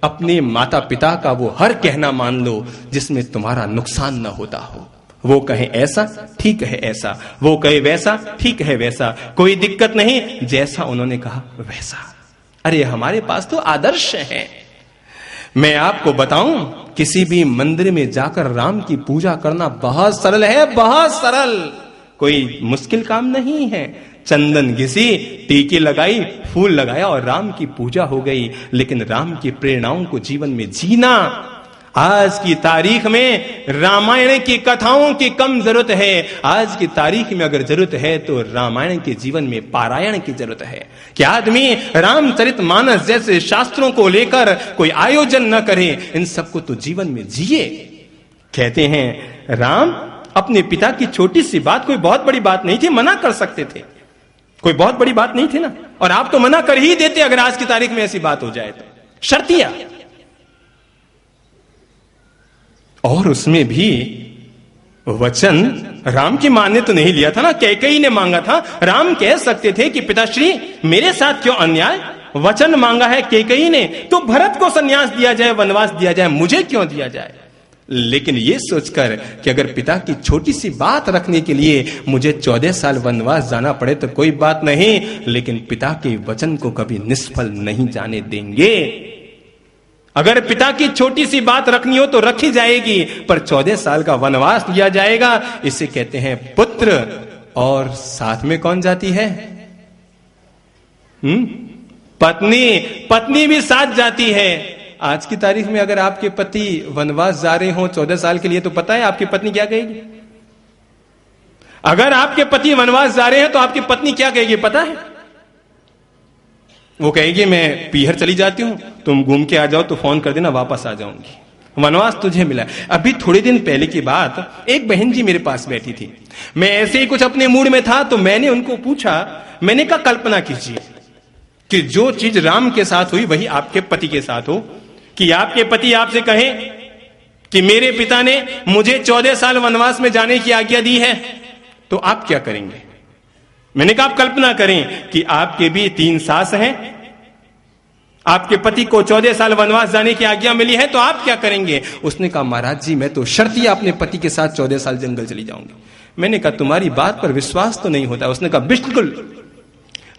Speaker 1: अपने माता पिता का वो हर कहना मान लो जिसमें तुम्हारा नुकसान न होता हो। वो कहे ऐसा, ठीक है ऐसा, वो कहे वैसा, ठीक है वैसा, कोई दिक्कत नहीं, जैसा उन्होंने कहा वैसा। अरे हमारे पास तो आदर्श है। मैं आपको बताऊं, किसी भी मंदिर में जाकर राम की पूजा करना बहुत सरल है, बहुत सरल, कोई मुश्किल काम नहीं है। चंदन घिसी, टीके लगाई, फूल लगाया और राम की पूजा हो गई। लेकिन राम की प्रेरणाओं को जीवन में जीना, आज की तारीख में रामायण की कथाओं की कम जरूरत है। आज की तारीख में अगर जरूरत है तो रामायण के जीवन में पारायण की जरूरत है कि आदमी रामचरितमानस जैसे शास्त्रों को लेकर कोई आयोजन न करे, इन सबको तो जीवन में जिए। कहते हैं राम अपने पिता की छोटी सी बात कोई बहुत बड़ी बात नहीं थी, मना कर सकते थे, कोई बहुत बड़ी बात नहीं थी ना, और आप तो मना कर ही देते अगर आज की तारीख में ऐसी बात हो जाए तो। शर्तिया, और उसमें भी वचन राम की मां ने तो नहीं लिया था ना, कैकेयी ने मांगा था। राम कह सकते थे कि पिताश्री मेरे साथ क्यों अन्याय, वचन मांगा है कैकेयी ने, तो भरत को संन्यास दिया जाए, वनवास दिया जाए, मुझे क्यों दिया जाए। लेकिन ये सोचकर कि अगर पिता की छोटी सी बात रखने के लिए मुझे 14 साल वनवास जाना पड़े तो कोई बात नहीं, लेकिन पिता के वचन को कभी निष्फल नहीं जाने देंगे। अगर पिता की छोटी सी बात रखनी हो तो रखी जाएगी, पर 14 साल का वनवास लिया जाएगा। इसे कहते हैं पुत्र। और साथ में कौन जाती है? पत्नी। पत्नी भी साथ जाती है। आज की तारीख में अगर आपके पति वनवास जा रहे हो 14 साल के लिए, तो पता है आपकी पत्नी क्या कहेगी? अगर आपके पति वनवास जा रहे हैं तो आपकी पत्नी क्या कहेगी पता है? वो कहेगी मैं पीहर चली जाती हूं, तुम घूम के आ जाओ तो फोन कर देना, वापस आ जाऊंगी, वनवास तुझे मिला। अभी थोड़े दिन पहले की बात, एक बहन जी मेरे पास बैठी थी, मैं ऐसे ही कुछ अपने मूड में था, तो मैंने उनको पूछा, मैंने कहा कल्पना कीजिए कि जो चीज राम के साथ हुई वही आपके पति के साथ हो, कि आपके पति आपसे कहे कि मेरे पिता ने मुझे 14 साल वनवास में जाने की आज्ञा दी है, तो आप क्या करेंगे? मैंने कहा आप कल्पना करें कि आपके भी 3 सास हैं, आपके पति को 14 साल वनवास जाने की आज्ञा मिली है, तो आप क्या करेंगे? उसने कहा महाराज जी मैं तो शर्तिया अपने पति के साथ 14 साल जंगल चली जाऊंगी। मैंने कहा तुम्हारी बात पर विश्वास तो नहीं होता। उसने कहा बिल्कुल,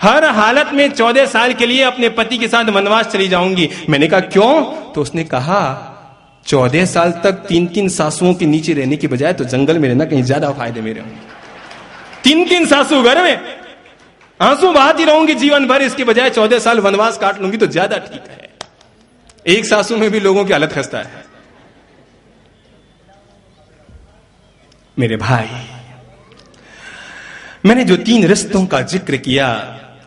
Speaker 1: हर हालत में 14 साल के लिए अपने पति के साथ वनवास चली जाऊंगी। मैंने कहा क्यों? तो उसने कहा 14 साल तक 3-3 सासुओं के नीचे रहने की बजाय तो जंगल में रहना कहीं ज्यादा फायदे मेरे होंगे। 3-3 सासू घर में आंसू बहाती रहूंगी जीवन भर, इसके बजाय 14 साल वनवास काट लूंगी तो ज्यादा ठीक है। एक सासू में भी लोगों की हालत खस्ता है। मेरे भाई, मैंने जो 3 रिश्तों का जिक्र किया,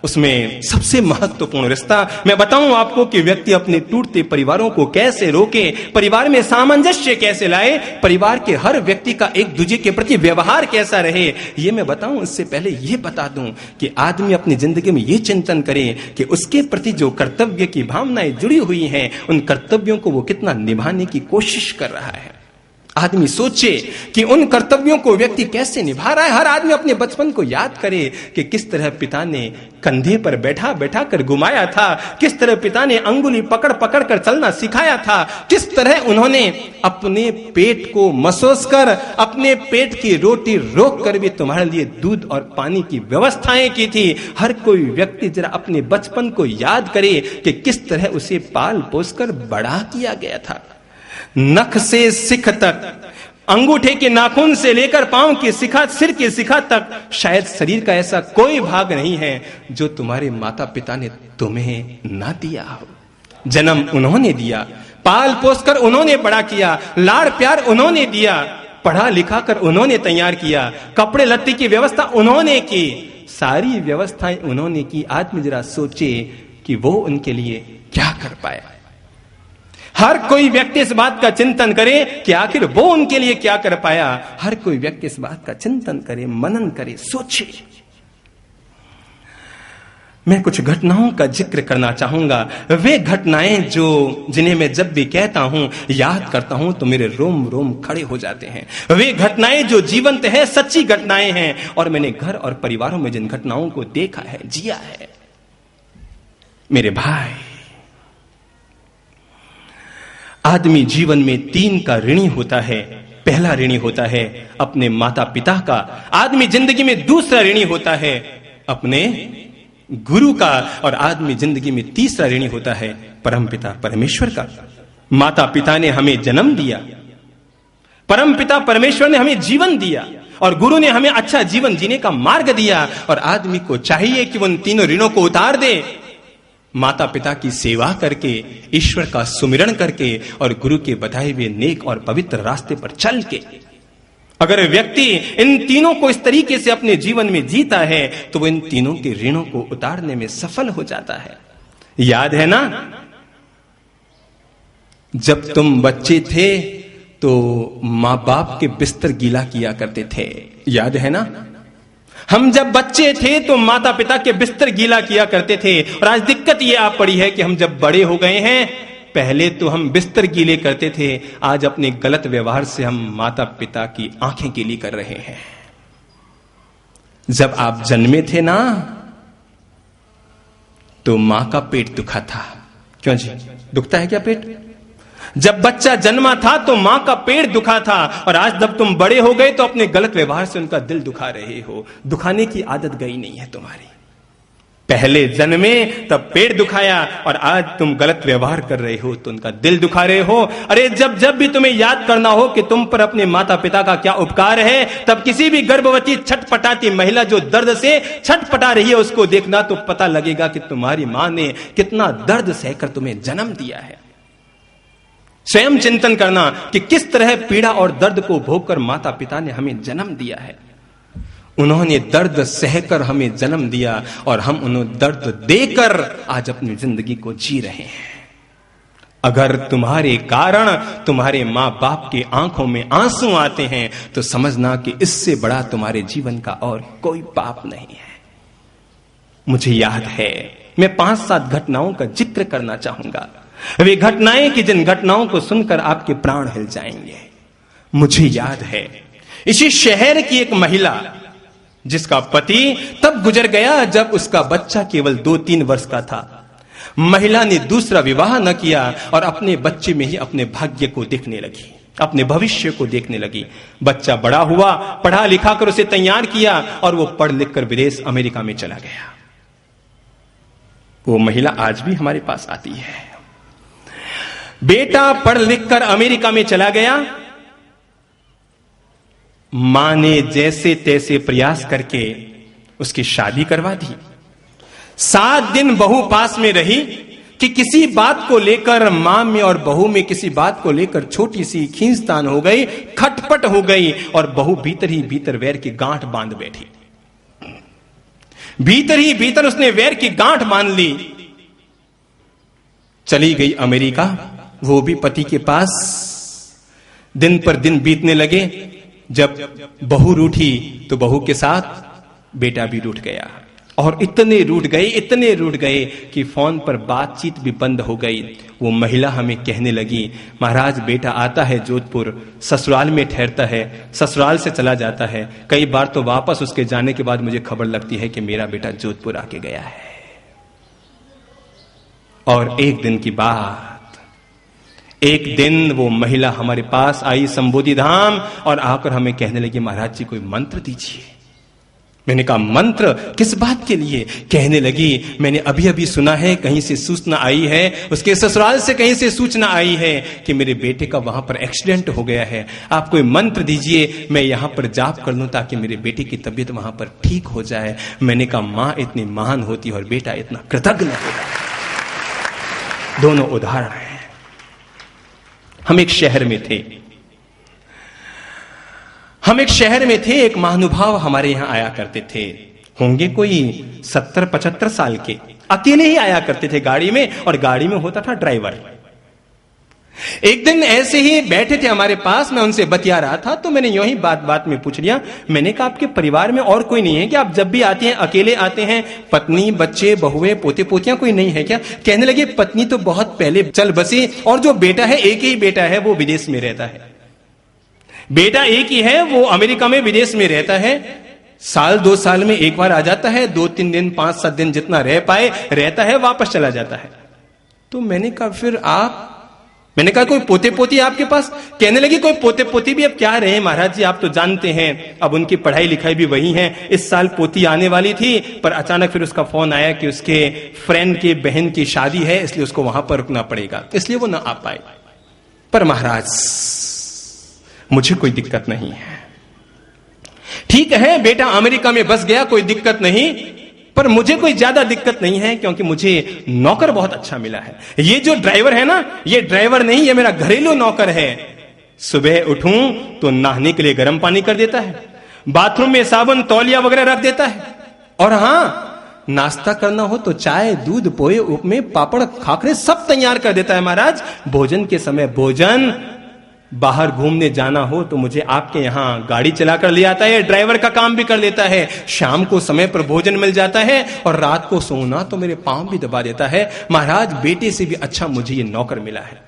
Speaker 1: उसमें सबसे महत्वपूर्ण रिश्ता मैं बताऊं आपको कि व्यक्ति अपने टूटते परिवारों को कैसे रोके, परिवार में सामंजस्य कैसे लाए, परिवार के हर व्यक्ति का एक दूसरे के प्रति व्यवहार कैसा रहे, ये मैं बताऊं। इससे पहले ये बता दूं कि आदमी अपनी जिंदगी में ये चिंतन करे कि उसके प्रति जो कर्तव्य की भावनाएं जुड़ी हुई हैं, उन कर्तव्यों को वो कितना निभाने की कोशिश कर रहा है। आदमी सोचे कि उन कर्तव्यों को व्यक्ति कैसे निभा रहा है। हर आदमी अपने बचपन को याद करे कि किस तरह पिता ने कंधे पर बैठा बैठा कर घुमाया था, किस तरह पिता ने अंगुली पकड़ पकड़ कर चलना सिखाया था, किस तरह उन्होंने अपने पेट को मसोस कर, अपने पेट की रोटी रोक कर भी तुम्हारे लिए दूध और पानी की व्यवस्थाएं की थी। हर कोई व्यक्ति जरा अपने बचपन को याद करे कि किस तरह उसे पाल पोस कर बड़ा किया गया था। नख से सिख तक, अंगूठे के नाखून से लेकर पांव की शिखा, सिर की शिखा तक, शायद शरीर का ऐसा कोई भाग नहीं है जो तुम्हारे माता पिता ने तुम्हें ना दिया हो। जन्म उन्होंने दिया, पाल पोस कर उन्होंने बड़ा किया, लाड़ प्यार उन्होंने दिया, पढ़ा लिखा कर उन्होंने तैयार किया, कपड़े लत्ते की व्यवस्था उन्होंने की, सारी व्यवस्थाएं उन्होंने की। आदमी जरा सोचे कि वो उनके लिए क्या कर पाया। हर कोई व्यक्ति इस बात का चिंतन करे कि आखिर वो उनके लिए क्या कर पाया। हर कोई व्यक्ति इस बात का चिंतन करे, मनन करे, सोचे। मैं कुछ घटनाओं का जिक्र करना चाहूंगा। वे घटनाएं जिन्हें मैं जब भी कहता हूं, याद करता हूं तो मेरे रोम रोम खड़े हो जाते हैं। वे घटनाएं जो जीवंत है, सच्ची घटनाएं हैं, और मैंने घर और परिवारों में जिन घटनाओं को देखा है, जिया है। मेरे भाई, आदमी जीवन में 3 का ऋणी होता है। पहला ऋणी होता है अपने माता पिता का। आदमी जिंदगी में दूसरा ऋणी होता है अपने गुरु का, और आदमी जिंदगी में तीसरा ऋणी होता है परमपिता परमेश्वर का। माता पिता ने हमें जन्म दिया, परमपिता परमेश्वर ने हमें जीवन दिया, और गुरु ने हमें अच्छा जीवन जीने का मार्ग दिया। और आदमी को चाहिए कि वो उन तीनों ऋणों को उतार दे, माता पिता की सेवा करके, ईश्वर का सुमिरन करके, और गुरु के बताए हुए नेक और पवित्र रास्ते पर चल के। अगर व्यक्ति इन तीनों को इस तरीके से अपने जीवन में जीता है तो वो इन तीनों के ऋणों को उतारने में सफल हो जाता है। याद है ना, जब तुम बच्चे थे तो मां बाप के बिस्तर गीला किया करते थे। याद है ना, हम जब बच्चे थे तो माता पिता के बिस्तर गीला किया करते थे। और आज दिक्कत ये आ पड़ी है कि हम जब बड़े हो गए हैं, पहले तो हम बिस्तर गीले करते थे, आज अपने गलत व्यवहार से हम माता पिता की आंखें गीली कर रहे हैं। जब आप जन्मे थे ना, तो मां का पेट दुखा था। क्यों जी, दुखता है क्या पेट? जब बच्चा जन्मा था तो मां का पेट दुखा था, और आज जब तुम बड़े हो गए तो अपने गलत व्यवहार से उनका दिल दुखा रहे हो। दुखाने की आदत गई नहीं है तुम्हारी। पहले जन्मे तब पेट दुखाया, और आज तुम गलत व्यवहार कर रहे हो तो उनका दिल दुखा रहे हो। अरे जब भी तुम्हें याद करना हो कि तुम पर अपने माता पिता का क्या उपकार है, तब किसी भी गर्भवती छटपटाती महिला जो दर्द से छटपटा रही है उसको देखना, तो पता लगेगा कि तुम्हारी मां ने कितना दर्द सहकर तुम्हें जन्म दिया है। स्वयं चिंतन करना कि किस तरह पीड़ा और दर्द को भोगकर माता पिता ने हमें जन्म दिया है। उन्होंने दर्द सहकर हमें जन्म दिया, और हम उन्हें दर्द देकर आज अपनी जिंदगी को जी रहे हैं। अगर तुम्हारे कारण तुम्हारे मां बाप की आंखों में आंसू आते हैं तो समझना कि इससे बड़ा तुम्हारे जीवन का और कोई पाप नहीं है। मुझे याद है, मैं 5-7 घटनाओं का जिक्र करना चाहूंगा। वे घटनाएं कि जिन घटनाओं को सुनकर आपके प्राण हिल जाएंगे। मुझे याद है, इसी शहर की एक महिला जिसका पति तब गुजर गया जब उसका बच्चा केवल 2-3 वर्ष का था। महिला ने दूसरा विवाह न किया और अपने बच्चे में ही अपने भाग्य को देखने लगी, अपने भविष्य को देखने लगी। बच्चा बड़ा हुआ, पढ़ा लिखा कर उसे तैयार किया, और वो पढ़ लिख कर विदेश अमेरिका में चला गया। वो महिला आज भी हमारे पास आती है। बेटा पढ़ लिख कर अमेरिका में चला गया, मां ने जैसे तैसे प्रयास करके उसकी शादी करवा दी। 7 दिन बहू पास में रही कि किसी बात को लेकर मां में और बहू में किसी बात को लेकर छोटी सी खींचतान हो गई, खटपट हो गई, और बहू भीतर ही भीतर वैर की गांठ बांध बैठी। भीतर ही भीतर उसने वैर की गांठ बांध ली। चली गई अमेरिका, वो भी पति के पास। दिन पर दिन बीतने लगे। जब बहू रूठी तो बहू के साथ बेटा भी रूठ गया, और इतने रूठ गए कि फोन पर बातचीत भी बंद हो गई। वो महिला हमें कहने लगी, महाराज बेटा आता है जोधपुर, ससुराल में ठहरता है, ससुराल से चला जाता है, कई बार तो वापस उसके जाने के बाद मुझे खबर लगती है कि मेरा बेटा जोधपुर आके गया है। और एक दिन की बात, एक दिन वो महिला हमारे पास आई संबोधि धाम और आकर हमें कहने लगी, महाराज जी कोई मंत्र दीजिए। मैंने कहा मंत्र किस बात के लिए? कहने लगी, मैंने अभी अभी सुना है, कहीं से सूचना आई है, उसके ससुराल से कहीं से सूचना आई है कि मेरे बेटे का वहां पर एक्सीडेंट हो गया है। आप कोई मंत्र दीजिए, मैं यहां पर जाप कर लूं ताकि मेरे बेटे की तबीयत वहां पर ठीक हो जाए। मैंने कहा मां इतनी महान होती और बेटा इतना कृतज्ञ होता। दोनों उदाहरण हैं। हम एक शहर में थे, एक महानुभाव हमारे यहां आया करते थे, होंगे कोई 70-75 साल के, अकेले ही आया करते थे गाड़ी में, और गाड़ी में होता था ड्राइवर। एक दिन ऐसे ही बैठे थे हमारे पास, मैं उनसे बतिया रहा था, तो मैंने यूं ही बात बात में पूछ लिया, मैंने कहा आपके परिवार में और कोई नहीं है क्या? आप जब भी आते हैं अकेले आते हैं, पत्नी बच्चे बहुएं पोते पोतियां कोई नहीं है क्या? कहने लगे पत्नी तो बहुत पहले चल बसी, और जो बेटा है एक ही बेटा है, वो विदेश में रहता है। बेटा एक ही है, वो अमेरिका में विदेश में रहता है, साल 2 साल में एक बार आ जाता है, 2-3 दिन 5-7 दिन जितना रह पाए रहता है, वापस चला जाता है। तो मैंने कहा फिर मैंने कहा कोई पोते पोती आपके पास? कहने लगी कोई पोते पोती भी अब क्या रहे महाराज जी, आप तो जानते हैं अब उनकी पढ़ाई लिखाई भी वही है। इस साल पोती आने वाली थी, पर अचानक फिर उसका फोन आया कि उसके फ्रेंड की बहन की शादी है, इसलिए उसको वहां पर रुकना पड़ेगा, इसलिए वो ना आ पाए। पर महाराज मुझे कोई दिक्कत नहीं है, ठीक है बेटा अमेरिका में बस गया, कोई दिक्कत नहीं, पर मुझे कोई ज्यादा दिक्कत नहीं है, क्योंकि मुझे नौकर बहुत अच्छा मिला है। ये जो ड्राइवर है ना, ये ड्राइवर नहीं, ये मेरा घरेलू नौकर है। सुबह उठूं तो नहाने के लिए गर्म पानी कर देता है, बाथरूम में साबुन तौलिया वगैरह रख देता है, और हां नाश्ता करना हो तो चाय दूध पोहे उपमे पापड़ खाकरे सब तैयार कर देता है महाराज। भोजन के समय भोजन, बाहर घूमने जाना हो तो मुझे आपके यहां गाड़ी चलाकर ले आता है, ड्राइवर का काम भी कर लेता है, शाम को समय पर भोजन मिल जाता है, और रात को सोना तो मेरे पांव भी दबा देता है। महाराज बेटे से भी अच्छा मुझे ये नौकर मिला है।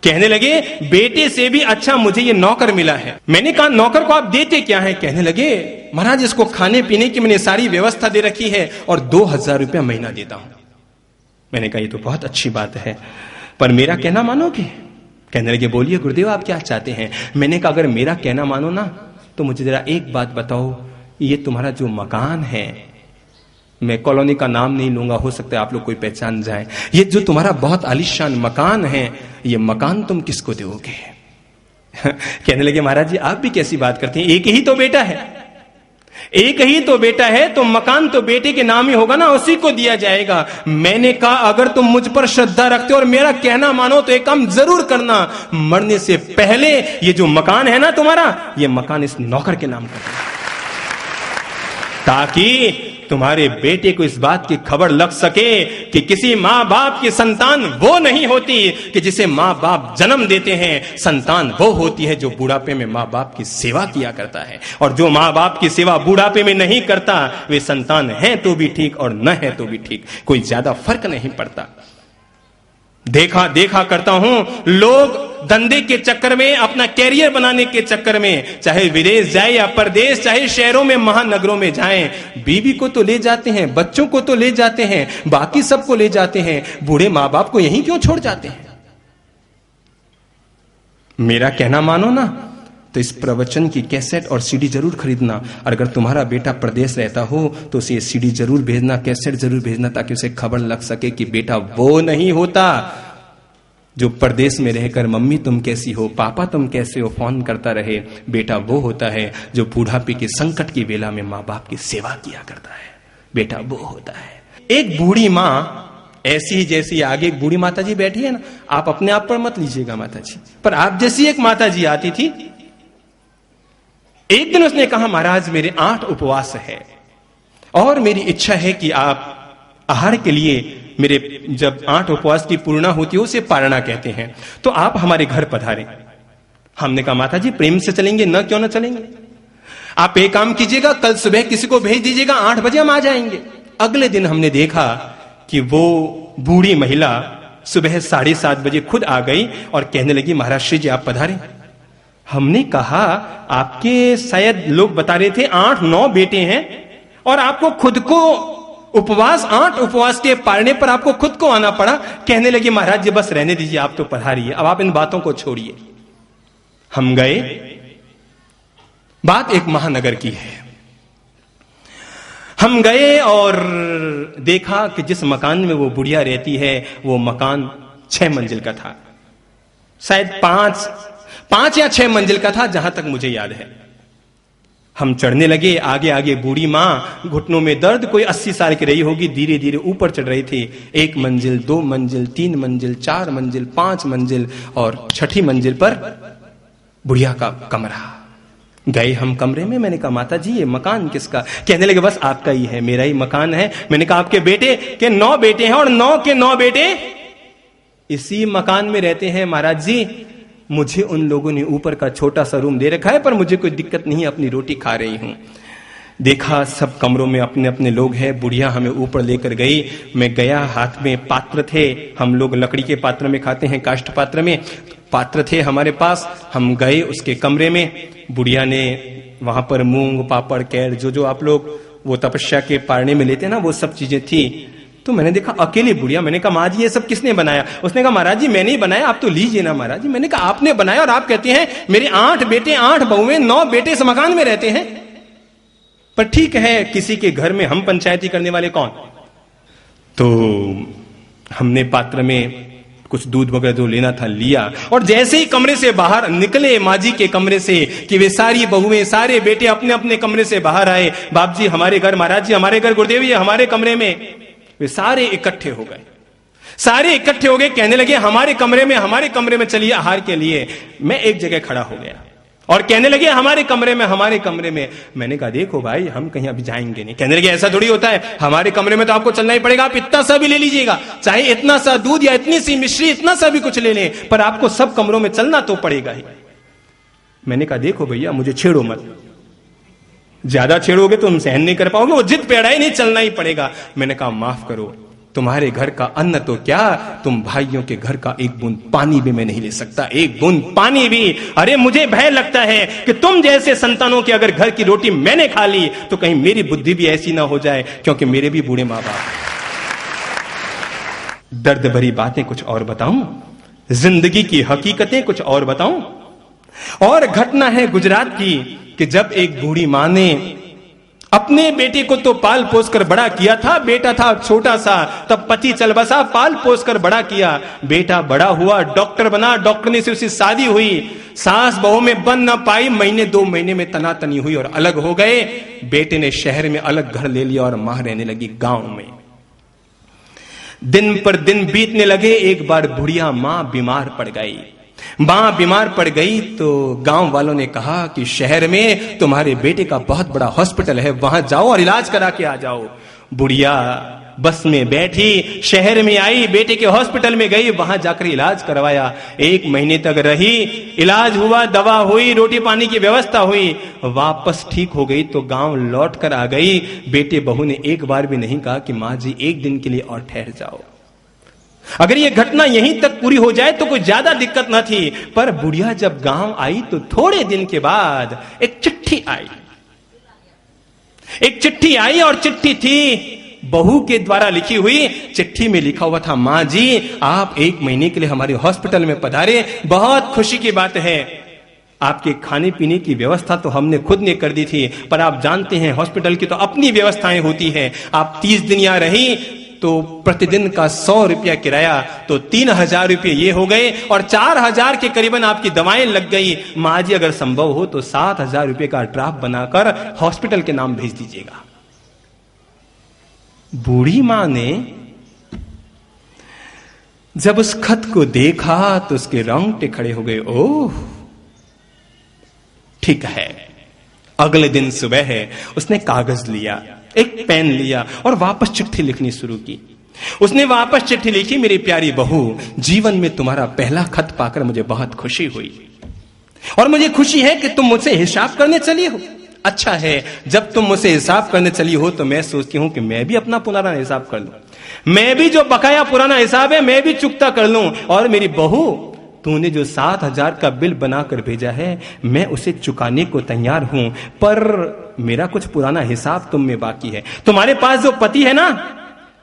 Speaker 1: कहने लगे बेटे से भी अच्छा मुझे ये नौकर मिला है। मैंने कहा नौकर को आप देते क्या है? कहने लगे महाराज इसको खाने पीने की मैंने सारी व्यवस्था दे रखी है, और 2000 रुपया महीना देता हूं। मैंने कहा ये तो बहुत अच्छी बात है, पर मेरा कहना मानोगे? कहने लगे बोलिए गुरुदेव आप क्या चाहते हैं? मैंने कहा अगर मेरा कहना मानो ना तो मुझे जरा एक बात बताओ, ये तुम्हारा जो मकान है, मैं कॉलोनी का नाम नहीं लूंगा, हो सकता है आप लोग कोई पहचान जाए, ये जो तुम्हारा बहुत आलीशान मकान है, ये मकान तुम किसको दोगे? कहने लगे महाराज जी आप भी कैसी बात करते हैं, एक ही तो बेटा है, एक ही तो बेटा है, तो मकान तो बेटे के नाम ही होगा ना, उसी को दिया जाएगा। मैंने कहा अगर तुम मुझ पर श्रद्धा रखते हो और मेरा कहना मानो तो एक काम जरूर करना, मरने से पहले ये जो मकान है ना तुम्हारा, ये मकान इस नौकर के नाम करना, ताकि तुम्हारे बेटे को इस बात की खबर लग सके कि किसी मां बाप की संतान वो नहीं होती कि जिसे मां बाप जन्म देते हैं, संतान वो होती है जो बुढ़ापे में मां बाप की सेवा किया करता है, और जो मां बाप की सेवा बुढ़ापे में नहीं करता वे संतान हैं तो भी ठीक और न है तो भी ठीक, कोई ज्यादा फर्क नहीं पड़ता। देखा करता हूं लोग धंधे के चक्कर में, अपना कैरियर बनाने के चक्कर में, चाहे विदेश जाए या परदेश, चाहे शहरों में महानगरों में जाएं, बीवी को तो ले जाते हैं, बच्चों को तो ले जाते हैं, बाकी सबको ले जाते हैं, बूढ़े मां बाप को यहीं क्यों छोड़ जाते हैं? मेरा कहना मानो ना तो इस प्रवचन की कैसेट और सीडी जरूर खरीदना, और अगर तुम्हारा बेटा प्रदेश रहता हो तो उसे सीडी जरूर भेजना, कैसेट जरूर भेजना, ताकि उसे खबर लग सके कि बेटा वो नहीं होता जो परदेश में रहकर मम्मी तुम कैसी हो, पापा तुम कैसे हो फोन करता रहे। बेटा वो होता है जो बुढ़ापे के संकट की वेला में माँ बाप की सेवा किया करता है, बेटा वो होता है। एक बूढ़ी माँ ऐसी ही जैसी आगे एक बूढ़ी माता जी बैठी है ना, आप अपने आप पर मत लीजिएगा माता जी, पर आप जैसी एक माता जी आती थी। एक दिन उसने कहा महाराज मेरे 8 उपवास है, और मेरी इच्छा है कि आप आहार के लिए मेरे जब 8 उपवास की पूर्णा होती है उसे पारणा कहते हैं, तो आप हमारे घर पधारें। हमने कहा माता जी प्रेम से चलेंगे, न क्यों ना चलेंगे। आप एक काम कीजिएगा, कल सुबह किसी को भेज दीजिएगा, 8 बजे हम आ जाएंगे। अगले दिन हमने देखा कि वो बूढ़ी महिला सुबह 7:30 बजे खुद आ गई और कहने लगी महाराज श्री जी आप पधारें। हमने कहा आपके शायद लोग बता रहे थे 8-9 बेटे हैं और आपको खुद को उपवास 8 उपवास के पालने पर आपको खुद को आना पड़ा। कहने लगी महाराज जी बस रहने दीजिए, आप तो पधारिए, अब आप इन बातों को छोड़िए। हम गए, बात एक महानगर की है। हम गए और देखा कि जिस मकान में वो बुढ़िया रहती है वो मकान 6 मंजिल का था, शायद 5 या 6 मंजिल का था जहां तक मुझे याद है। हम चढ़ने लगे, आगे आगे बूढ़ी मां, घुटनों में दर्द, कोई 80 साल की रही होगी, धीरे धीरे ऊपर चढ़ रही थी। 1 मंजिल, 2 मंजिल, 3 मंजिल, 4 मंजिल, 5 मंजिल और 6ठी मंजिल पर बुढ़िया का कमरा। गए हम कमरे में, मैंने कहा माता जी ये मकान किसका? कहने लगे बस आपका ही है, मेरा ही मकान है। मैंने कहा आपके बेटे के 9 बेटे हैं और 9 के 9 बेटे इसी मकान में रहते हैं महाराज जी। मुझे उन लोगों ने ऊपर का छोटा सा रूम दे रखा है पर मुझे कोई दिक्कत नहीं है, अपनी रोटी खा रही हूं। देखा सब कमरों में अपने अपने लोग हैं। बुढ़िया हमें ऊपर लेकर गई, मैं गया, हाथ में पात्र थे, हम लोग लकड़ी के पात्र में खाते हैं, काष्ठ पात्र में पात्र थे हमारे पास। हम गए उसके कमरे में, बुढ़िया ने वहां पर मूंग पापड़ कैर जो आप लोग वो तपस्या के पारने में लेते हैं ना, वो सब चीजें थी। तो मैंने देखा अकेली बुढ़िया। मैंने कहा माँ जी ये सब किसने बनाया? उसने कहा महाराज जी मैंने ही बनाया, आप तो लीजिए ना महाराज जी। मैंने कहा आपने बनाया और आप कहते हैं मेरे 8 बेटे 8 बहुएं 9 बेटे इस मकान में रहते हैं। पर ठीक है, किसी के घर में हम पंचायती करने वाले कौन? तो हमने पात्र में कुछ दूध वगैरह जो लेना था लिया और जैसे ही कमरे से बाहर निकले माँ जी के कमरे से कि वे सारी बहुएं सारे बेटे अपने अपने कमरे से बाहर आए, बाप जी हमारे घर, महाराज जी हमारे घर, गुरुदेव जी हमारे कमरे में, वे सारे इकट्ठे हो गए। सारे इकट्ठे हो गए, कहने लगे हमारे कमरे में चलिए आहार के लिए। मैं एक जगह खड़ा हो गया और कहने लगे हमारे कमरे में। मैंने कहा देखो भाई हम कहीं अभी जाएंगे नहीं। कहने लगे ऐसा थोड़ी होता है, हमारे कमरे में तो आपको चलना ही पड़ेगा, आप इतना सा भी ले लीजिएगा, चाहे इतना सा दूध या इतनी सी मिश्री, इतना सा भी कुछ ले लें, पर आपको सब कमरों में चलना तो पड़ेगा ही। मैंने कहा देखो भैया मुझे छेड़ो मत, ज्यादा छेड़ोगे तो हम सहन नहीं कर पाओगे, वो जिद पे अड़ाई नहीं, चलना ही पड़ेगा। मैंने कहा माफ करो, तुम्हारे घर का अन्न तो क्या, तुम भाइयों के घर का एक बूंद पानी भी मैं नहीं ले सकता, एक बूंद पानी भी। अरे मुझे भय लगता है कि तुम जैसे संतानों के अगर घर की रोटी मैंने खा ली तो कहीं मेरी बुद्धि भी ऐसी ना हो जाए, क्योंकि मेरे भी बूढ़े माँ बाप। दर्द भरी बातें कुछ और बताऊं, जिंदगी की हकीकतें कुछ और बताऊं। और घटना है गुजरात की कि जब एक बूढ़ी मां ने अपने बेटे को तो पाल पोस कर बड़ा किया था, बेटा था छोटा सा, तब पति चल बसा, पाल पोस कर बड़ा किया, बेटा बड़ा हुआ, डॉक्टर बना, डॉक्टरनी से उसकी शादी हुई, सास बहू में बन न पाई, महीने 2 महीने में तनातनी हुई और अलग हो गए। बेटे ने शहर में अलग घर ले लिया और मां रहने लगी गांव में। दिन पर दिन बीतने लगे, एक बार बुढ़िया मां बीमार पड़ गई। मां बीमार पड़ गई तो गांव वालों ने कहा कि शहर में तुम्हारे बेटे का बहुत बड़ा हॉस्पिटल है, वहां जाओ और इलाज करा के आ जाओ। बुढ़िया बस में बैठी, शहर में आई, बेटे के हॉस्पिटल में गई, वहां जाकर इलाज करवाया। 1 महीने तक रही, इलाज हुआ, दवा हुई, रोटी पानी की व्यवस्था हुई, वापस ठीक हो गई तो गांव लौट कर आ गई। बेटे बहू ने एक बार भी नहीं कहा कि मां जी 1 दिन के लिए और ठहर जाओ। अगर ये घटना यहीं तक पूरी हो जाए तो कोई ज्यादा दिक्कत न थी, पर बुढ़िया जब गांव आई तो थोड़े दिन के बाद एक चिट्ठी आई और चिट्ठी थी बहू के द्वारा लिखी हुई। चिट्ठी में लिखा हुआ था मां जी आप 1 महीने के लिए हमारे हॉस्पिटल में पधारे, बहुत खुशी की बात है। आपके खाने पीने की व्यवस्था तो हमने खुद ने कर दी थी, पर आप जानते हैं हॉस्पिटल की तो अपनी व्यवस्थाएं होती हैं। आप 30 दिन यहां रही तो प्रतिदिन का 100 रुपया किराया, तो 3000 रुपये ये हो गए और 4000 के करीबन आपकी दवाएं लग गई। माँ जी अगर संभव हो तो 7000 रुपये का ड्राफ्ट बनाकर हॉस्पिटल के नाम भेज दीजिएगा। बूढ़ी मां ने जब उस खत को देखा तो उसके रोंगटे खड़े हो गए। ओह ठीक है। अगले दिन सुबह है उसने कागज लिया, एक पेन लिया और वापस चिट्ठी लिखनी शुरू की। उसने वापस चिट्ठी लिखी, मेरी प्यारी बहू, जीवन में तुम्हारा पहला खत पाकर मुझे बहुत खुशी हुई और मुझे खुशी है कि तुम मुझसे हिसाब करने चली हो। अच्छा है, जब तुम मुझसे हिसाब करने चली हो तो मैं सोचती हूं कि मैं भी अपना पुराना हिसाब कर लूं, मैं भी जो बकाया पुराना हिसाब है मैं भी चुकता कर लूं। और मेरी बहू, तूने जो 7,000 का बिल बनाकर भेजा है मैं उसे चुकाने को तैयार हूं, पर मेरा कुछ पुराना हिसाब तुम में बाकी है। तुम्हारे पास जो पति है ना,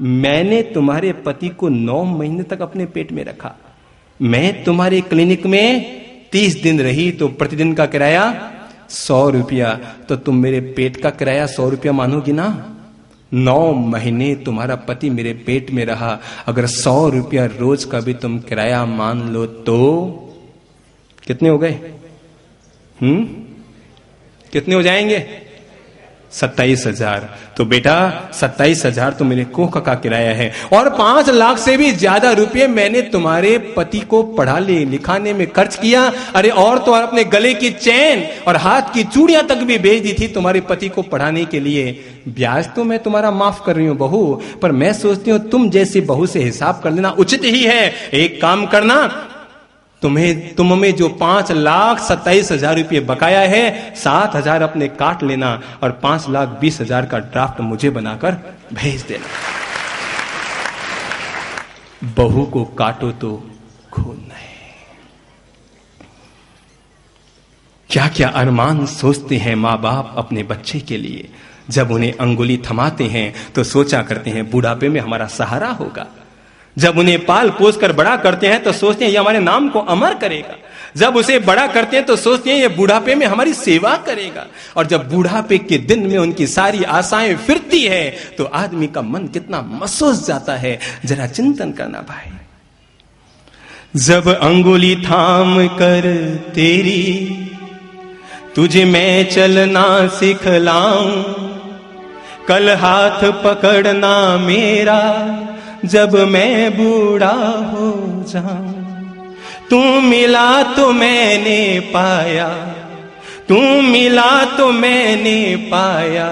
Speaker 1: मैंने तुम्हारे पति को 9 महीने तक अपने पेट में रखा। मैं तुम्हारे क्लिनिक में 30 दिन रही तो प्रतिदिन का किराया 100 रुपया, तो तुम मेरे पेट का किराया 100 रुपया मानोगी ना। 9 महीने तुम्हारा पति मेरे पेट में रहा, अगर 100 रुपया रोज का भी तुम किराया मान लो तो कितने हो गए? कितने हो जाएंगे? 27,000। तो बेटा 27,000 तो मेरे कोख का किराया है, और 5 लाख से भी ज्यादा रुपए मैंने तुम्हारे पति को पढ़ाने लिखाने में खर्च किया। अरे और तो और अपने गले की चेन और हाथ की चूड़ियां तक भी भेज दी थी तुम्हारे पति को पढ़ाने के लिए। ब्याज तो मैं तुम्हारा माफ कर रही हूं बहू, पर मैं सोचती हूं तुम जैसी बहू से हिसाब कर लेना उचित ही है। एक काम करना, तुम हमें जो 5,27,000 रुपये बकाया है, 7,000 अपने काट लेना और 5,20,000 का ड्राफ्ट मुझे बनाकर भेज देना। बहू को काटो तो खून नहीं। क्या क्या अरमान सोचते हैं माँ बाप अपने बच्चे के लिए। जब उन्हें अंगुली थमाते हैं तो सोचा करते हैं बुढ़ापे में हमारा सहारा होगा। जब उन्हें पाल पोस कर बड़ा करते हैं तो सोचते हैं ये हमारे नाम को अमर करेगा। जब उसे बड़ा करते हैं तो सोचते हैं ये बुढ़ापे में हमारी सेवा करेगा। और जब बुढ़ापे के दिन में उनकी सारी आशाएं फिरती है तो आदमी का मन कितना महसूस जाता है, जरा चिंतन करना भाई। जब अंगुली थाम कर तेरी तुझे मैं चलना सिखलाऊं, कल हाथ पकड़ना मेरा जब मैं बूढ़ा हो जाऊं। तू मिला तो मैंने पाया, तू मिला तो मैंने पाया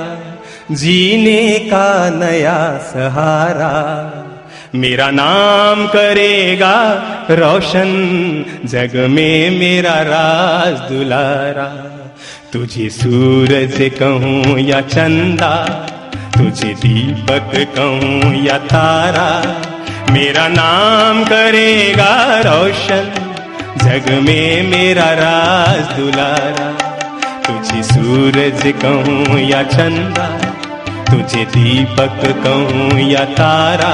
Speaker 1: जीने का नया सहारा। मेरा नाम करेगा रोशन जग में मेरा राज दुलारा। तुझे सूरज कहूं या चंदा, तुझे दीपक कहूं या तारा, मेरा नाम करेगा रोशन जग में मेरा राज दुलारा। तुझे सूरज कहूं या चंदा, तुझे दीपक कहूं या तारा,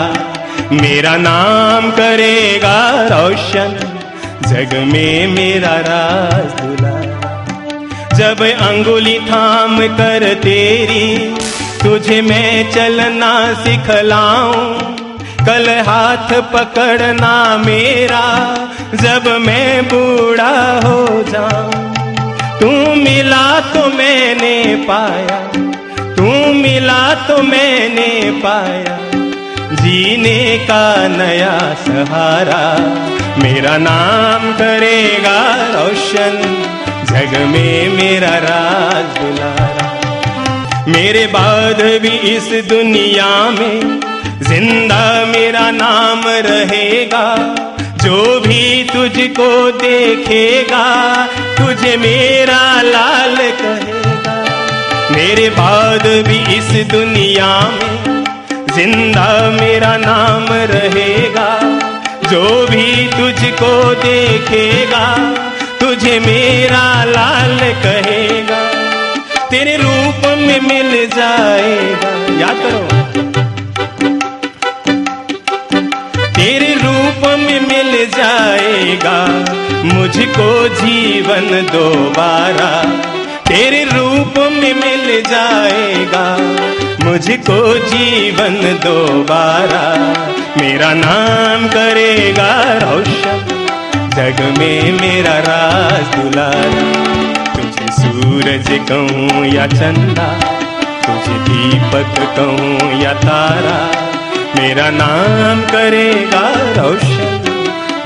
Speaker 1: मेरा नाम करेगा रोशन जग में मेरा राज दुलारा। जब अंगुली थाम कर तेरी तुझे मैं चलना सिखलाऊं, कल हाथ पकड़ना मेरा जब मैं बूढ़ा हो जाऊं। तू मिला तो मैंने पाया, तू मिला तो मैंने पाया जीने का नया सहारा। मेरा नाम करेगा रोशन जग में मेरा राज दुलारा। मेरे बाद भी इस दुनिया में जिंदा मेरा नाम रहेगा। जो भी तुझको देखेगा तुझे मेरा लाल कहेगा। मेरे बाद भी इस दुनिया में जिंदा मेरा नाम रहेगा। जो भी तुझको देखेगा तुझे मेरा लाल कहेगा। तेरे रूप में मिल जाएगा, याद करो, तेरे रूप में मिल जाएगा मुझको जीवन दोबारा। तेरे रूप में मिल जाएगा मुझको जीवन दोबारा। मेरा नाम करेगा रोशन जग में मेरा राज दुलारा। तुझे सूरज कहूं या चंदा, तुझे दीपक कहूं या तारा, मेरा नाम करेगा रोशन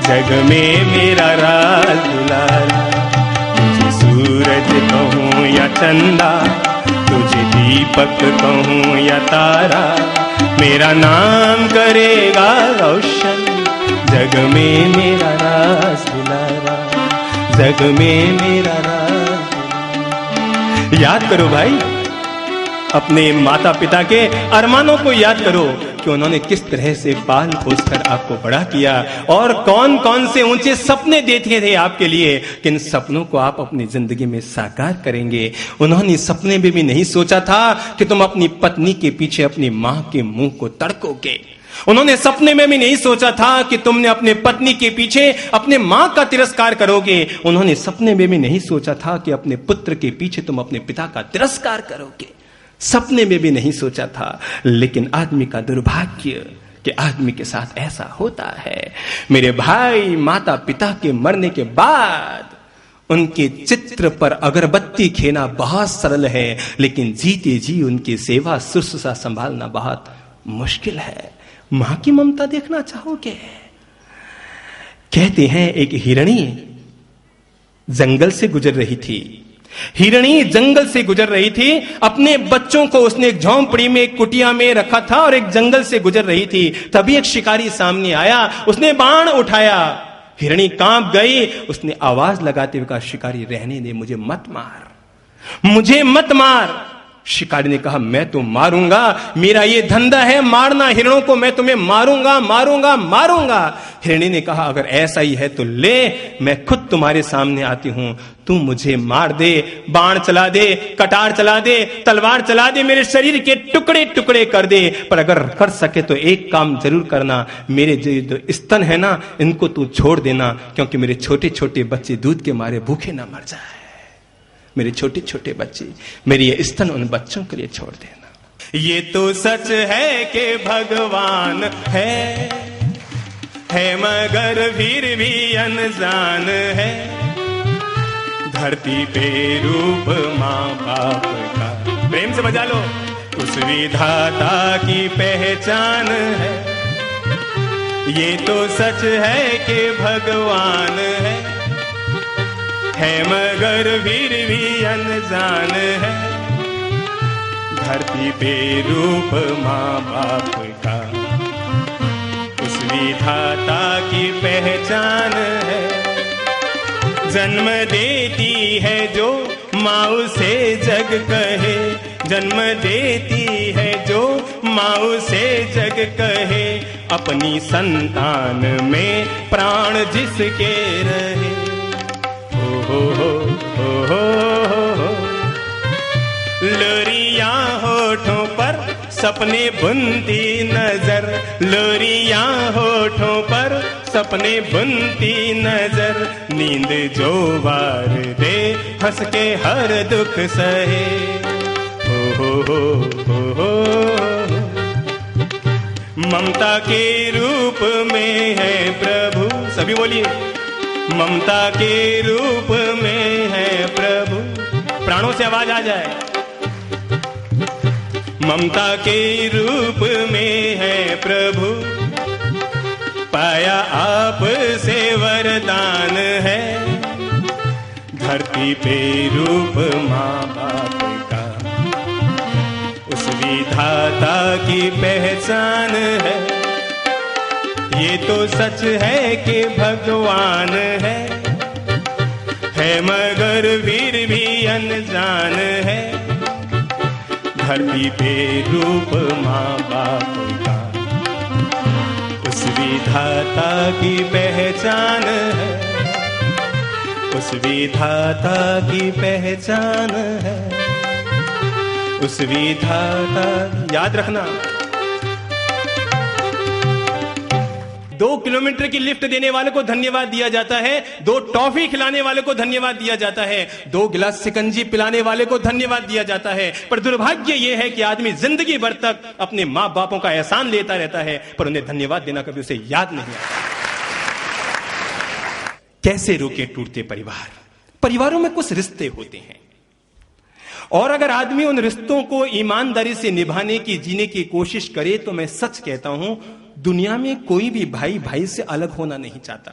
Speaker 1: जग में मेरा राज दुलारा। तुझे सूरज कहूं या चंदा, तुझे दीपक कहूँ या तारा, मेरा नाम करेगा रोशन। जग में मेरा राज दुलारा, जग में मेरा राज। याद करो भाई, अपने माता पिता के अरमानों को याद करो कि उन्होंने किस तरह से पाल पोस कर आपको बड़ा किया और कौन कौन से ऊंचे सपने देते थे आपके लिए, किन सपनों को आप अपनी जिंदगी में साकार करेंगे। उन्होंने सपने में भी नहीं सोचा था कि तुम अपनी पत्नी के पीछे अपनी मां के मुंह को तड़कोगे। उन्होंने सपने में भी नहीं सोचा था कि तुमने अपने पत्नी के पीछे अपने मां का तिरस्कार करोगे। उन्होंने सपने में भी नहीं सोचा था कि अपने पुत्र के पीछे तुम अपने पिता का तिरस्कार करोगे। सपने में भी नहीं सोचा था। लेकिन आदमी का दुर्भाग्य कि आदमी के साथ ऐसा होता है। मेरे भाई, माता पिता के मरने के बाद उनके चित्र पर अगरबत्ती खेना बहुत सरल है, लेकिन जीते जी उनकी सेवा शुश्रूषा संभालना बहुत मुश्किल है। मां की ममता देखना चाहोगे? कहते हैं एक हिरणी जंगल से गुजर रही थी। हिरणी जंगल से गुजर रही थी। अपने बच्चों को उसने एक झोंपड़ी में, एक कुटिया में रखा था और एक जंगल से गुजर रही थी। तभी एक शिकारी सामने आया, उसने बाण उठाया। हिरणी कांप गई। उसने आवाज लगाते हुए कहा, शिकारी रहने दे, मुझे मत मार, मुझे मत मार। शिकारी ने कहा, मैं तो मारूंगा, मेरा ये धंधा है मारना हिरणों को, मैं तुम्हें मारूंगा मारूंगा मारूंगा। हिरणी ने कहा, अगर ऐसा ही है तो ले, मैं खुद तुम्हारे सामने आती हूं, तू मुझे मार दे, बाण चला दे, कटार चला दे, तलवार चला दे, मेरे शरीर के टुकड़े टुकड़े कर दे, पर अगर कर सके तो एक काम जरूर करना, मेरे जो स्तन है ना, इनको तू छोड़ देना, क्योंकि मेरे छोटे छोटे बच्चे दूध के मारे भूखे ना मर जाए। मेरे छोटे छोटे बच्चे, मेरी ये स्तन उन बच्चों के लिए छोड़ देना। ये तो सच है कि भगवान है मगर फिर भी अनजान है। धरती पे रूप माँ बाप का, प्रेम से बजा लो, उस विधाता की पहचान है। ये तो सच है कि भगवान है मगर फिर भी अनजान है। धरती पे रूप माँ बाप का, उस विधाता की पहचान है। जन्म देती है जो माँ उसे जग कहे, जन्म देती है जो माँ उसे जग कहे। अपनी संतान में प्राण जिसके रहे। हो लोरियां होठों पर सपने बुनती नजर, लोरियां होठों पर सपने बुनती नजर। नींद जो वार दे हंस के हर दुख सहे। हो ममता के रूप में है प्रभु, सभी बोलिए, ममता के रूप में है प्रभु। प्राणों से आवाज आ जाए। ममता के रूप में है प्रभु, पाया आप से वरदान है। धरती पे रूप माँ बाप का, उस विधाता की पहचान है। ये तो सच है कि भगवान है मगर फिर भी अनजान है। धरती पे रूप माँ बाप का, उस विधाता की पहचान है, उस विधाता की पहचान है, उस विधाता। याद रखना, 2 किलोमीटर की लिफ्ट देने वाले को धन्यवाद दिया जाता है, 2 टॉफी खिलाने वाले को धन्यवाद दिया जाता है, 2 गिलास सिकंजी पिलाने वाले को धन्यवाद दिया जाता है। पर दुर्भाग्य यह है कि आदमी जिंदगी भर तक अपने मां बापों का एहसान लेता रहता है, पर उन्हें धन्यवाद देना कभी उसे याद नहीं आता। कैसे रोके टूटते परिवार? परिवारों में कुछ रिश्ते होते हैं और अगर आदमी उन रिश्तों को ईमानदारी से निभाने की, जीने की कोशिश करे तो मैं सच कहता हूं, दुनिया में कोई भी भाई भाई से अलग होना नहीं चाहता।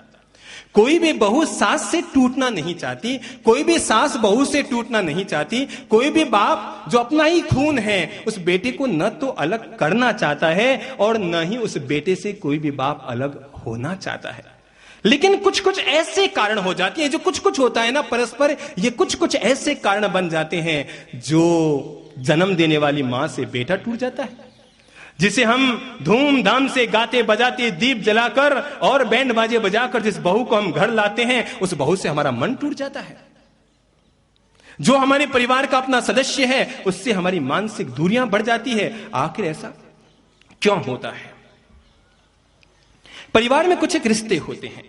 Speaker 1: कोई भी बहू सास से टूटना नहीं चाहती, कोई भी सास बहू से टूटना नहीं चाहती, कोई भी बाप जो अपना ही खून है उस बेटे को न तो अलग करना चाहता है और न ही उस बेटे से कोई भी बाप अलग होना चाहता है। लेकिन कुछ कुछ ऐसे कारण हो जाते हैं, जो कुछ कुछ होता है ना परस्पर, ये कुछ कुछ ऐसे कारण बन जाते हैं जो जन्म देने वाली मां से बेटा टूट जाता है, जिसे हम धूमधाम से गाते बजाते दीप जलाकर और बैंड बाजे बजाकर जिस बहू को हम घर लाते हैं उस बहू से हमारा मन टूट जाता है। जो हमारे परिवार का अपना सदस्य है उससे हमारी मानसिक दूरियां बढ़ जाती है। आखिर ऐसा क्यों होता है? परिवार में कुछ एक रिश्ते होते हैं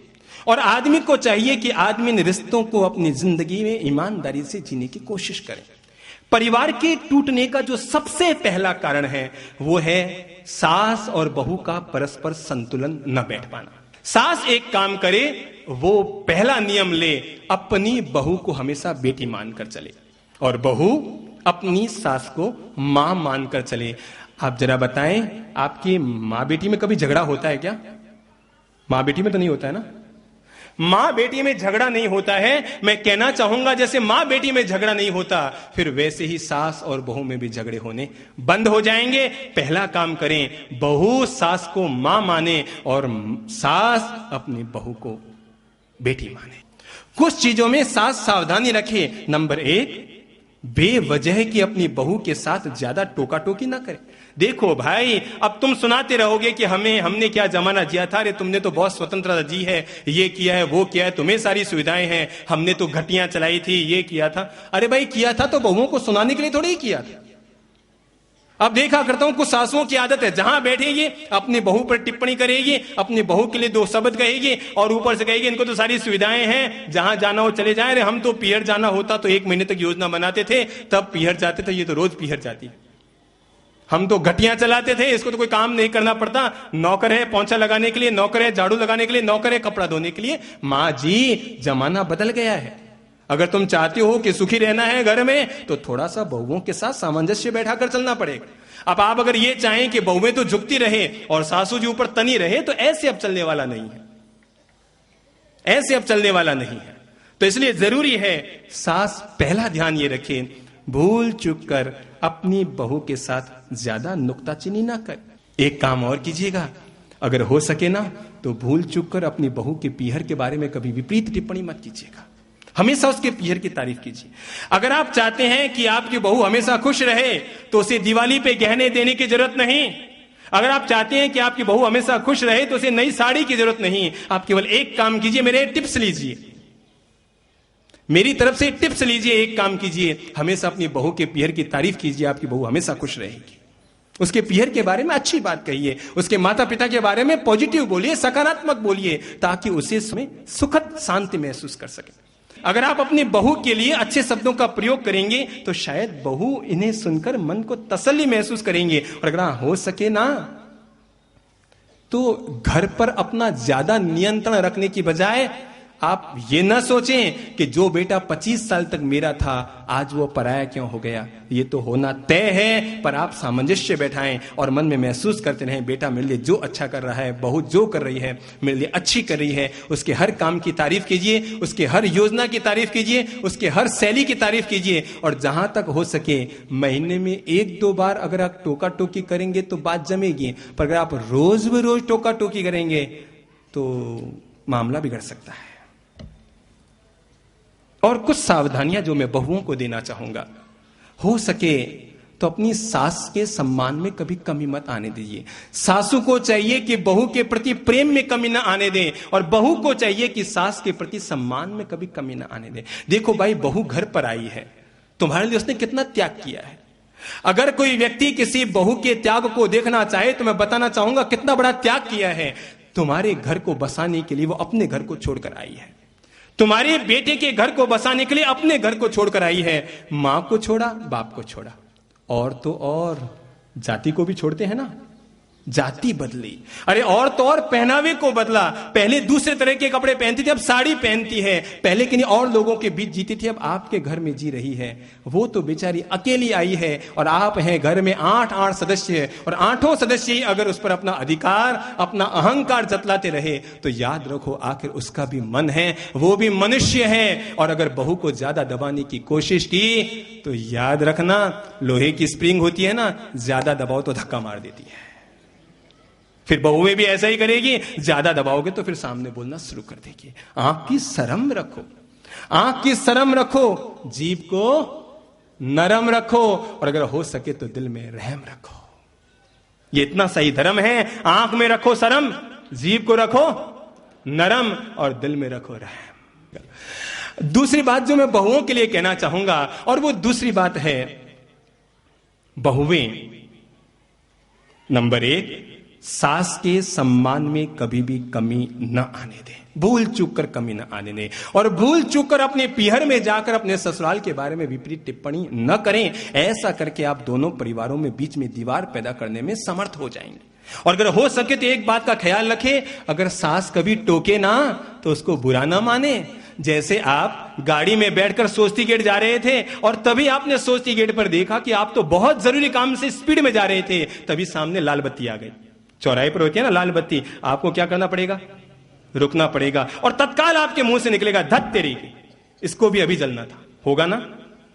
Speaker 1: और आदमी को चाहिए कि आदमी इन रिश्तों को अपनी जिंदगी में ईमानदारी से जीने की कोशिश करे। परिवार के टूटने का जो सबसे पहला कारण है वो है सास और बहू का परस्पर संतुलन न बैठ पाना। सास एक काम करे, वो पहला नियम ले, अपनी बहू को हमेशा बेटी मानकर चले और बहू अपनी सास को मां मानकर चले। आप जरा बताएं, आपकी मां बेटी में कभी झगड़ा होता है क्या? मां बेटी में तो नहीं होता है ना। मां बेटी में झगड़ा नहीं होता है। मैं कहना चाहूंगा जैसे मां बेटी में झगड़ा नहीं होता, फिर वैसे ही सास और बहू में भी झगड़े होने बंद हो जाएंगे। पहला काम करें, बहू सास को मां माने और सास अपनी बहू को बेटी माने। कुछ चीजों में सास सावधानी रखे। नंबर 1, बेवजह की अपनी बहू के साथ ज्यादा टोका टोकी ना करे। देखो भाई, अब तुम सुनाते रहोगे कि हमने क्या जमाना जिया था, अरे तुमने तो बहुत स्वतंत्रता जी है, ये किया है वो किया है, तुम्हें सारी सुविधाएं हैं, हमने तो घटियां चलाई थी, ये किया था। अरे भाई, किया था तो बहुओं को सुनाने के लिए थोड़ी ही किया था। अब देखा करता हूं कुछ सासुओं की आदत है, जहां बैठेगी अपनी बहू पर टिप्पणी करेगी, अपनी बहू के लिए 2 शब्द कहेगी और ऊपर से कहेगी इनको तो सारी सुविधाएं हैं, जहां जाना हो चले जाए। अरे हम तो पीहर जाना होता तो 1 महीने तक योजना बनाते थे, तब पीहर जाते थे, ये तो रोज पीहर जाती। हम तो घटियां चलाते थे, इसको तो कोई काम नहीं करना पड़ता। नौकर है पोंछा लगाने के लिए, नौकर है झाड़ू लगाने के लिए, नौकर है कपड़ा धोने के लिए। मां जी, जमाना बदल गया है। अगर तुम चाहते हो कि सुखी रहना है घर में तो थोड़ा सा बहुओं के साथ सामंजस्य बैठाकर चलना पड़ेगा। अब आप अगर ये चाहें कि बहुएं तो झुकती रहे और सासू जी ऊपर तनी रहे, तो ऐसे अब चलने वाला नहीं है, ऐसे अब चलने वाला नहीं है। तो इसलिए जरूरी है सास पहला ध्यान ये रखे, भूल चूक कर अपनी बहू के साथ ज्यादा नुक्ताचीनी ना कर। एक काम और कीजिएगा, अगर हो सके ना तो भूल चूक कर अपनी बहू के पीहर के बारे में कभी विपरीत टिप्पणी मत कीजिएगा, हमेशा उसके पीहर की तारीफ कीजिए। अगर आप चाहते हैं कि आपकी बहू हमेशा खुश रहे तो उसे दिवाली पे गहने देने की जरूरत नहीं। अगर आप चाहते हैं कि आपकी बहू हमेशा खुश रहे तो उसे नई साड़ी की जरूरत नहीं। आप केवल एक काम कीजिए, मेरे टिप्स लीजिए, मेरी तरफ से टिप्स लीजिए, एक काम कीजिए, हमेशा अपनी बहू के पीहर की तारीफ कीजिए, आपकी बहू हमेशा खुश रहेगी। उसके पीहर के बारे में अच्छी बात कहिए, उसके माता पिता के बारे में पॉजिटिव बोलिए, सकारात्मक बोलिए, ताकि उसे सुखद शांति महसूस कर सके। अगर आप अपनी बहू के लिए अच्छे शब्दों का प्रयोग करेंगे तो शायद बहू इन्हें सुनकर मन को तसल्ली महसूस करेंगे। और अगर हो सके ना तो घर पर अपना ज्यादा नियंत्रण रखने की बजाय आप ये ना सोचें कि जो बेटा 25 साल तक मेरा था आज वो पराया क्यों हो गया। ये तो होना तय है, पर आप सामंजस्य बैठाएं और मन में महसूस करते रहें, बेटा मेरे लिए जो अच्छा कर रहा है, बहू जो कर रही है मेरे लिए अच्छी कर रही है। उसके हर काम की तारीफ कीजिए, उसके हर योजना की तारीफ कीजिए, उसके हर शैली की तारीफ कीजिए। और जहां तक हो सके महीने में 1-2 बार अगर आप टोका टोकी करेंगे तो बात जमेगी, पर अगर आप रोज रोज टोका टोकी करेंगे तो मामला बिगड़ सकता है। और कुछ सावधानियां जो मैं बहुओं को देना चाहूंगा, हो सके तो अपनी सास के सम्मान में कभी कमी मत आने दीजिए। सासू को चाहिए कि बहू के प्रति प्रेम में कमी ना आने दें और बहू को चाहिए कि सास के प्रति सम्मान में कभी कमी ना आने दें। देखो भाई, बहू घर पर आई है, तुम्हारे लिए उसने कितना त्याग किया है। अगर कोई व्यक्ति किसी बहू के त्याग को देखना चाहे तो मैं बताना चाहूंगा कितना बड़ा त्याग किया है। तुम्हारे घर को बसाने के लिए वो अपने घर को छोड़कर आई है, तुम्हारे बेटे के घर को बसाने के लिए अपने घर को छोड़कर आई है। मां को छोड़ा, बाप को छोड़ा, और तो और जाति को भी छोड़ते हैं ना। जाति बदली। अरे और तो और पहनावे को बदला। पहले दूसरे तरह के कपड़े पहनती थी, अब साड़ी पहनती है। पहले किन्हीं और लोगों के बीच जीती थी, अब आपके घर में जी रही है। वो तो बेचारी अकेली आई है और आप हैं घर में 8 सदस्य है, और 8 सदस्य ही अगर उस पर अपना अधिकार, अपना अहंकार जतलाते रहे तो याद रखो आखिर उसका भी मन है, वो भी मनुष्य है। और अगर बहू को ज्यादा दबाने की कोशिश की तो याद रखना, लोहे की स्प्रिंग होती है ना, ज्यादा दबाओ तो धक्का मार देती है। फिर बहुएं भी ऐसा ही करेगी, ज्यादा दबाओगे तो फिर सामने बोलना शुरू कर देगी। आंख की शर्म रखो, आंख की शर्म रखो, जीभ को नरम रखो, और अगर हो सके तो दिल में रहम रखो। ये इतना सही धर्म है। आंख में रखो शर्म, जीभ को रखो नरम, और दिल में रखो रहम। दूसरी बात जो मैं बहुओं के लिए कहना चाहूंगा, और वो दूसरी बात है, बहुएं नंबर 1, सास के सम्मान में कभी भी कमी न आने दें, भूल चूक कर कमी न आने दें। और भूल चूक कर अपने पीहर में जाकर अपने ससुराल के बारे में विपरीत टिप्पणी न करें। ऐसा करके आप दोनों परिवारों में बीच में दीवार पैदा करने में समर्थ हो जाएंगे। और अगर हो सके तो एक बात का ख्याल रखें, अगर सास कभी टोके ना तो उसको बुरा ना माने। जैसे आप गाड़ी में बैठकर सोस्ती गेट जा रहे थे और तभी आपने सोस्ती गेट पर देखा कि आप तो बहुत जरूरी काम से स्पीड में जा रहे थे, तभी सामने लाल बत्ती आ गई। चौराहे पर होती है ना लाल बत्ती, आपको क्या करना पड़ेगा? रुकना पड़ेगा, और तत्काल आपके मुंह से निकलेगा, धत तेरी की, इसको भी अभी जलना था, होगा ना?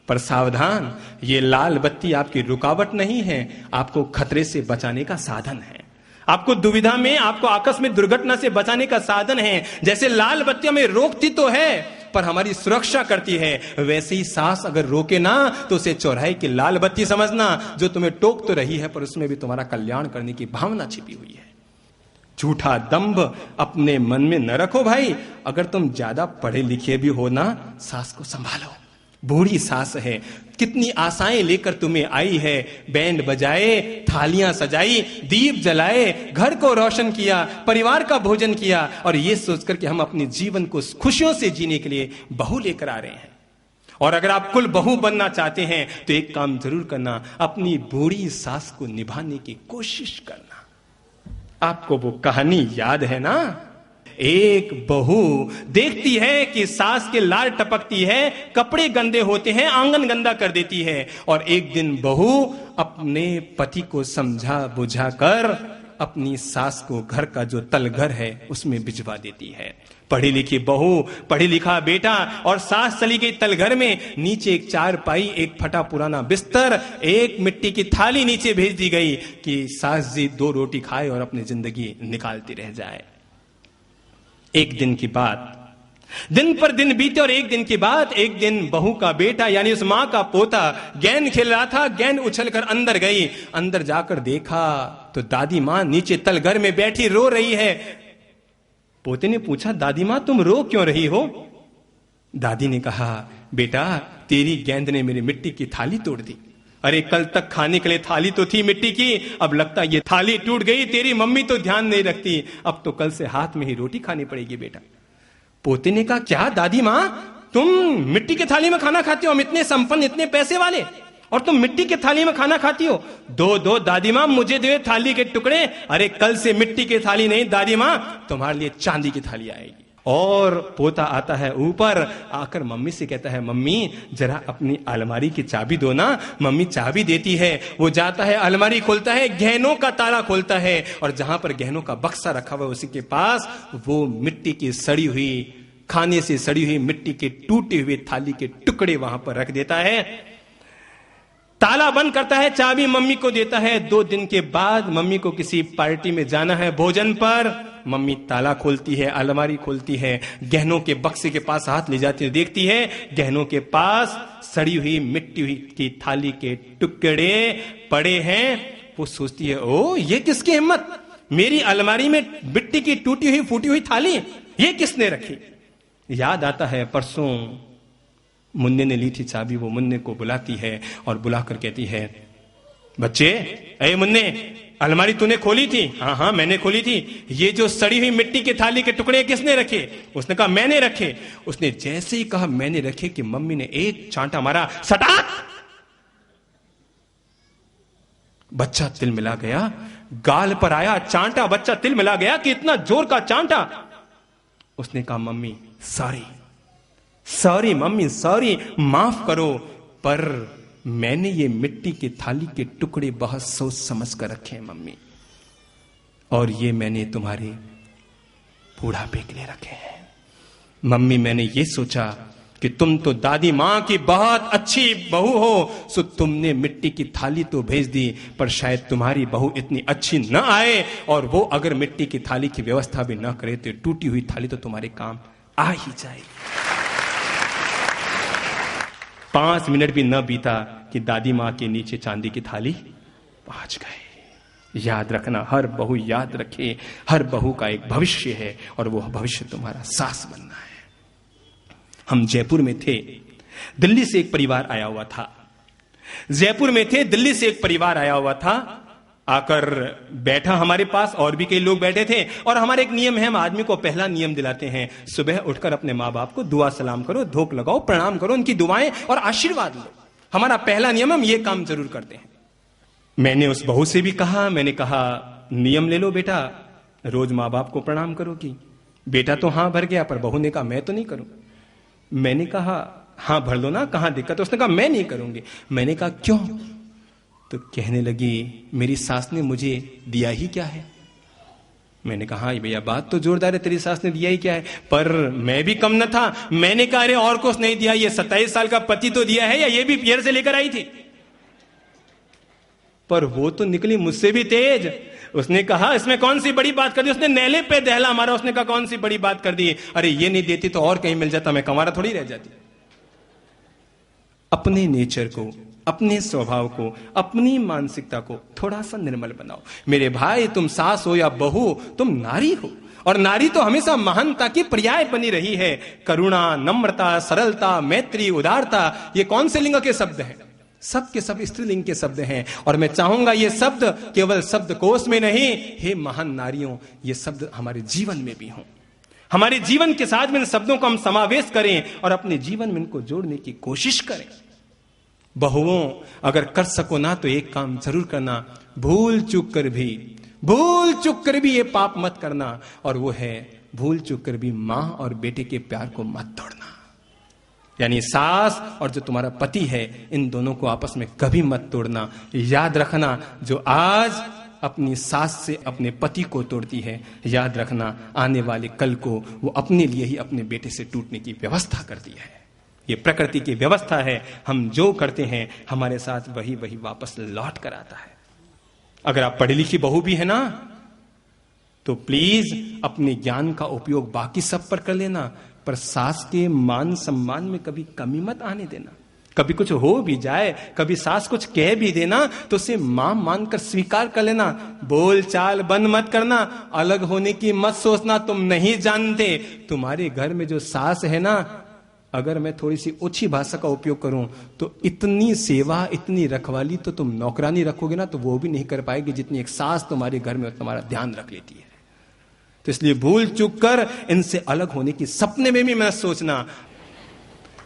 Speaker 1: पर सावधान, ये लाल बत्ती आपकी रुकावट नहीं है, आपको खतरे से बचाने का साधन है। आपको दुविधा में, आपको आकस्मिक दुर्घटना से बचाने का साधन है। जैसे लाल बत्ती हमें रोकती तो है पर हमारी सुरक्षा करती है, वैसे ही सास अगर रोके ना तो उसे चौराहे की लाल बत्ती समझना, जो तुम्हें टोक तो रही है पर उसमें भी तुम्हारा कल्याण करने की भावना छिपी हुई है। झूठा दंभ अपने मन में न रखो भाई। अगर तुम ज्यादा पढ़े लिखे भी हो ना, सास को संभालो। बूढ़ी सास है, कितनी आशाएं लेकर तुम्हें आई है, बैंड बजाए, थालियां सजाई, दीप जलाए, घर को रोशन किया, परिवार का भोजन किया, और ये सोचकर कि हम अपने जीवन को खुशियों से जीने के लिए बहू लेकर आ रहे हैं। और अगर आप कुल बहू बनना चाहते हैं तो एक काम जरूर करना, अपनी बूढ़ी सास को निभाने की कोशिश करना। आपको वो कहानी याद है ना, एक बहू देखती है कि सास के लार टपकती है, कपड़े गंदे होते हैं, आंगन गंदा कर देती है, और एक दिन बहू अपने पति को समझा बुझा कर अपनी सास को घर का जो तलघर है उसमें भिजवा देती है। पढ़ी लिखी बहू, पढ़ी लिखा बेटा, और सास चली गई तलघर में। नीचे एक चारपाई, एक फटा पुराना बिस्तर, एक मिट्टी की थाली नीचे भेज दी गई कि सास जी 2 रोटी खाए और अपनी जिंदगी निकालती रह जाए। एक दिन की बात, दिन पर दिन बीते, और एक दिन की बात, एक दिन बहू का बेटा यानी उस मां का पोता गेंद खेल रहा था। गेंद उछलकर अंदर गई। अंदर जाकर देखा तो दादी मां नीचे तलघर में बैठी रो रही है। पोते ने पूछा, दादी मां तुम रो क्यों रही हो? दादी ने कहा, बेटा तेरी गेंद ने मेरी मिट्टी की थाली तोड़ दी। अरे कल तक खाने के लिए थाली तो थी मिट्टी की, अब लगता ये थाली टूट गई। तेरी मम्मी तो ध्यान नहीं रखती, अब तो कल से हाथ में ही रोटी खानी पड़ेगी बेटा। पोते ने कहा, क्या दादी मां तुम मिट्टी की थाली में खाना खाती हो? हम इतने संपन्न, इतने पैसे वाले, और तुम मिट्टी की थाली में खाना खाती हो? दो दादी मां मुझे दे थाली के टुकड़े। अरे कल से मिट्टी की थाली नहीं दादी मां, तुम्हारे लिए चांदी की थाली आएगी। और पोता आता है ऊपर, आकर मम्मी से कहता है, मम्मी जरा अपनी अलमारी की चाबी दो ना। मम्मी चाबी देती है, वो जाता है अलमारी खोलता है, गहनों का ताला खोलता है, और जहां पर गहनों का बक्सा रखा हुआ है उसी के पास वो मिट्टी की सड़ी हुई, खाने से सड़ी हुई मिट्टी के टूटे हुए थाली के टुकड़े वहां पर रख देता है। ताला बंद करता है, चाबी मम्मी को देता है। 2 दिन के बाद मम्मी को किसी पार्टी में जाना है भोजन पर। मम्मी ताला खोलती है, अलमारी खोलती है, गहनों के बक्से के पास हाथ ले जाती है, देखती है गहनों के पास सड़ी हुई मिट्टी हुई की थाली के टुकड़े पड़े हैं। वो सोचती है, ओ ये किसकी हिम्मत, मेरी अलमारी में मिट्टी की टूटी हुई फूटी हुई थाली, ये किसने रखी? याद आता है परसों मुन्ने ने ली थी चाबी। वो मुन्ने को बुलाती है और बुलाकर कहती है, बच्चे, अरे मुन्ने अलमारी तूने खोली थी? हाँ हाँ मैंने खोली थी। ये जो सड़ी हुई मिट्टी के थाली के टुकड़े किसने रखे? उसने कहा मैंने रखे। उसने जैसे ही कहा मैंने रखे कि मम्मी ने एक चांटा मारा, सटाक। बच्चा तिलमिला गया, गाल पर आया, चांटा, बच्चा तिल मिला गया कि इतना जोर का चांटा। उसने कहा mummy sorry, sorry mummy sorry, माफ करो, पर मैंने ये मिट्टी की थाली के टुकड़े बहुत सोच समझ कर रखे हैं मम्मी, और ये मैंने तुम्हारे बूढ़ापे के लिए रखे हैं। मम्मी मैंने ये सोचा कि तुम तो दादी मां की बहुत अच्छी बहू हो, सो तुमने मिट्टी की थाली तो भेज दी, पर शायद तुम्हारी बहू इतनी अच्छी न आए, और वो अगर मिट्टी की थाली की व्यवस्था भी न करे तो टूटी हुई थाली तो तुम्हारे काम आ ही जाएगी। 5 मिनट भी न बीता कि दादी मां के नीचे चांदी की थाली पहुंच गए। याद रखना, हर बहू याद रखे, हर बहू का एक भविष्य है, और वो भविष्य तुम्हारा सास बनना है। हम जयपुर में थे, दिल्ली से एक परिवार आया हुआ था। जयपुर में थे, दिल्ली से एक परिवार आया हुआ था, आकर बैठा हमारे पास, और भी कई लोग बैठे थे। और हमारे एक नियम है, हम आदमी को पहला नियम दिलाते हैं, सुबह उठकर अपने माँ बाप को दुआ सलाम करो, धूप लगाओ, प्रणाम करो, उनकी दुआएं और आशीर्वाद लो। हमारा पहला नियम, हम ये काम जरूर करते हैं। मैंने उस बहू से भी कहा, मैंने कहा नियम ले लो बेटा, रोज माँ बाप को प्रणाम करोगी। बेटा तो हाँ भर गया, पर बहू ने कहा मैं तो नहीं करूं। मैंने कहा हाँ भर लो ना, कहां दिक्कत है? उसने कहा मैं नहीं करूंगी। मैंने कहा क्यों? तो कहने लगी मेरी सास ने मुझे दिया ही क्या है। मैंने कहा हाँ भैया बात तो जोरदार है, तेरी सास ने दिया ही क्या है, पर मैं भी कम न था। मैंने कहा अरे और कुछ नहीं दिया, ये 27 साल का पति तो दिया है, या ये भी पियर से लेकर आई थी? पर वो तो निकली मुझसे भी तेज। उसने कहा इसमें कौन सी बड़ी बात कर दी? उसने नेले पे दहला मारा। उसने कहा कौन सी बड़ी बात कर दी? अरे ये नहीं देती तो और कहीं मिल जाता, मैं कंवारा थोड़ी रह जाती। अपने नेचर को, अपने स्वभाव को, अपनी मानसिकता को थोड़ा सा निर्मल बनाओ। मेरे भाई, तुम सास हो या बहू, तुम नारी हो, और नारी तो हमेशा महानता की पर्याय बनी रही है। करुणा, नम्रता, सरलता, मैत्री, उदारता, ये कौन से लिंग के शब्द हैं? सब के सब स्त्रीलिंग के शब्द हैं। और मैं चाहूंगा ये शब्द केवल शब्द कोश में नहीं, हे महान नारियों, ये शब्द हमारे जीवन में भी हों। हमारे जीवन के साथ में इन शब्दों को हम समावेश करें और अपने जीवन में इनको जोड़ने की कोशिश करें। बहुओं, अगर कर सको ना तो एक काम जरूर करना, भूल चूक कर भी ये पाप मत करना, और वो है भूल चूक कर भी मां और बेटे के प्यार को मत तोड़ना। यानी सास और जो तुम्हारा पति है, इन दोनों को आपस में कभी मत तोड़ना। याद रखना, जो आज अपनी सास से अपने पति को तोड़ती है, याद रखना आने वाले कल को वो अपने लिए ही अपने बेटे से टूटने की व्यवस्था करती है। ये प्रकृति की व्यवस्था है। हम जो करते हैं हमारे साथ वही वही वापस लौट कर आता है। अगर आप पढ़ी लिखी बहू भी है ना, तो प्लीज अपने ज्ञान का उपयोग बाकी सब पर कर लेना, पर सास के मान सम्मान में कभी कमी मत आने देना। कभी कुछ हो भी जाए, कभी सास कुछ कह भी देना, तो उसे मां मानकर स्वीकार कर लेना। बोल चाल बंद मत करना, अलग होने की मत सोचना। तुम नहीं जानते तुम्हारे घर में जो सास है ना, अगर मैं थोड़ी सी ओछी भाषा का उपयोग करूं तो इतनी सेवा, इतनी रखवाली तो तुम नौकरानी रखोगे ना तो वो भी नहीं कर पाएगी जितनी एक सास तुम्हारे घर में तुम्हारा ध्यान रख लेती है। तो इसलिए भूल चूक कर इनसे अलग होने की सपने में भी मत सोचना।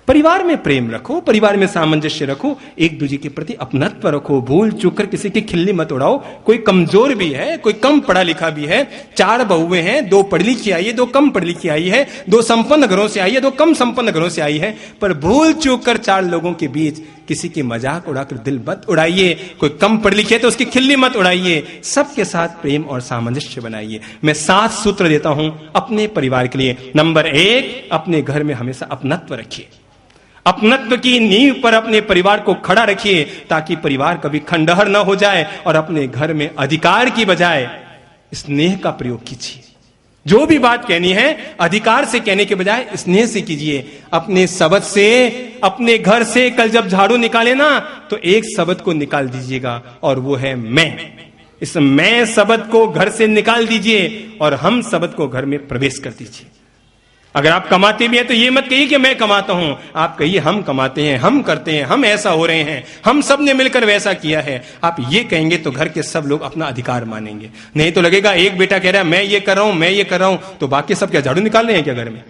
Speaker 1: परिवार में प्रेम रखो, परिवार में सामंजस्य रखो, एक दूसरे के प्रति अपनत्व रखो। भूल चूक कर किसी की खिल्ली मत उड़ाओ। कोई कमजोर भी है, कोई कम पढ़ा लिखा भी है। 4 बहुएं हैं, 2 पढ़ी लिखी आई है, 2 कम पढ़ी लिखी आई है, 2 संपन्न घरों से आई है, 2 कम संपन्न घरों से आई है। पर भूल चूक कर 4 लोगों के बीच किसी की मजाक उड़ाकर दिल मत उड़ाइए। कोई कम पढ़ लिखे तो उसकी खिल्ली मत उड़ाइए। सबके साथ प्रेम और सामंजस्य बनाइए। मैं 7 सूत्र देता हूं अपने परिवार के लिए। नंबर 1, अपने घर में हमेशा अपनत्व रखिए। अपनत्व की नींव पर अपने परिवार को खड़ा रखिए, ताकि परिवार कभी खंडहर न हो जाए। और अपने घर में अधिकार की बजाय स्नेह का प्रयोग कीजिए। जो भी बात कहनी है अधिकार से कहने के बजाय स्नेह से कीजिए। अपने शब्द से, अपने घर से कल जब झाड़ू निकाले ना, तो एक शब्द को निकाल दीजिएगा, और वो है मैं। इस मैं शब्द को घर से निकाल दीजिए और हम शब्द को घर में प्रवेश कर दीजिए। अगर आप कमाते भी हैं तो ये मत कहिए कि मैं कमाता हूं, आप कहिए हम कमाते हैं, हम करते हैं, हम ऐसा हो रहे हैं, हम सब ने मिलकर वैसा किया है। आप ये कहेंगे तो घर के सब लोग अपना अधिकार मानेंगे। नहीं तो लगेगा एक बेटा कह रहा है मैं ये कर रहा हूं, मैं ये कर रहा हूं, तो बाकी सब क्या झाड़ू निकाल रहे हैं क्या घर में?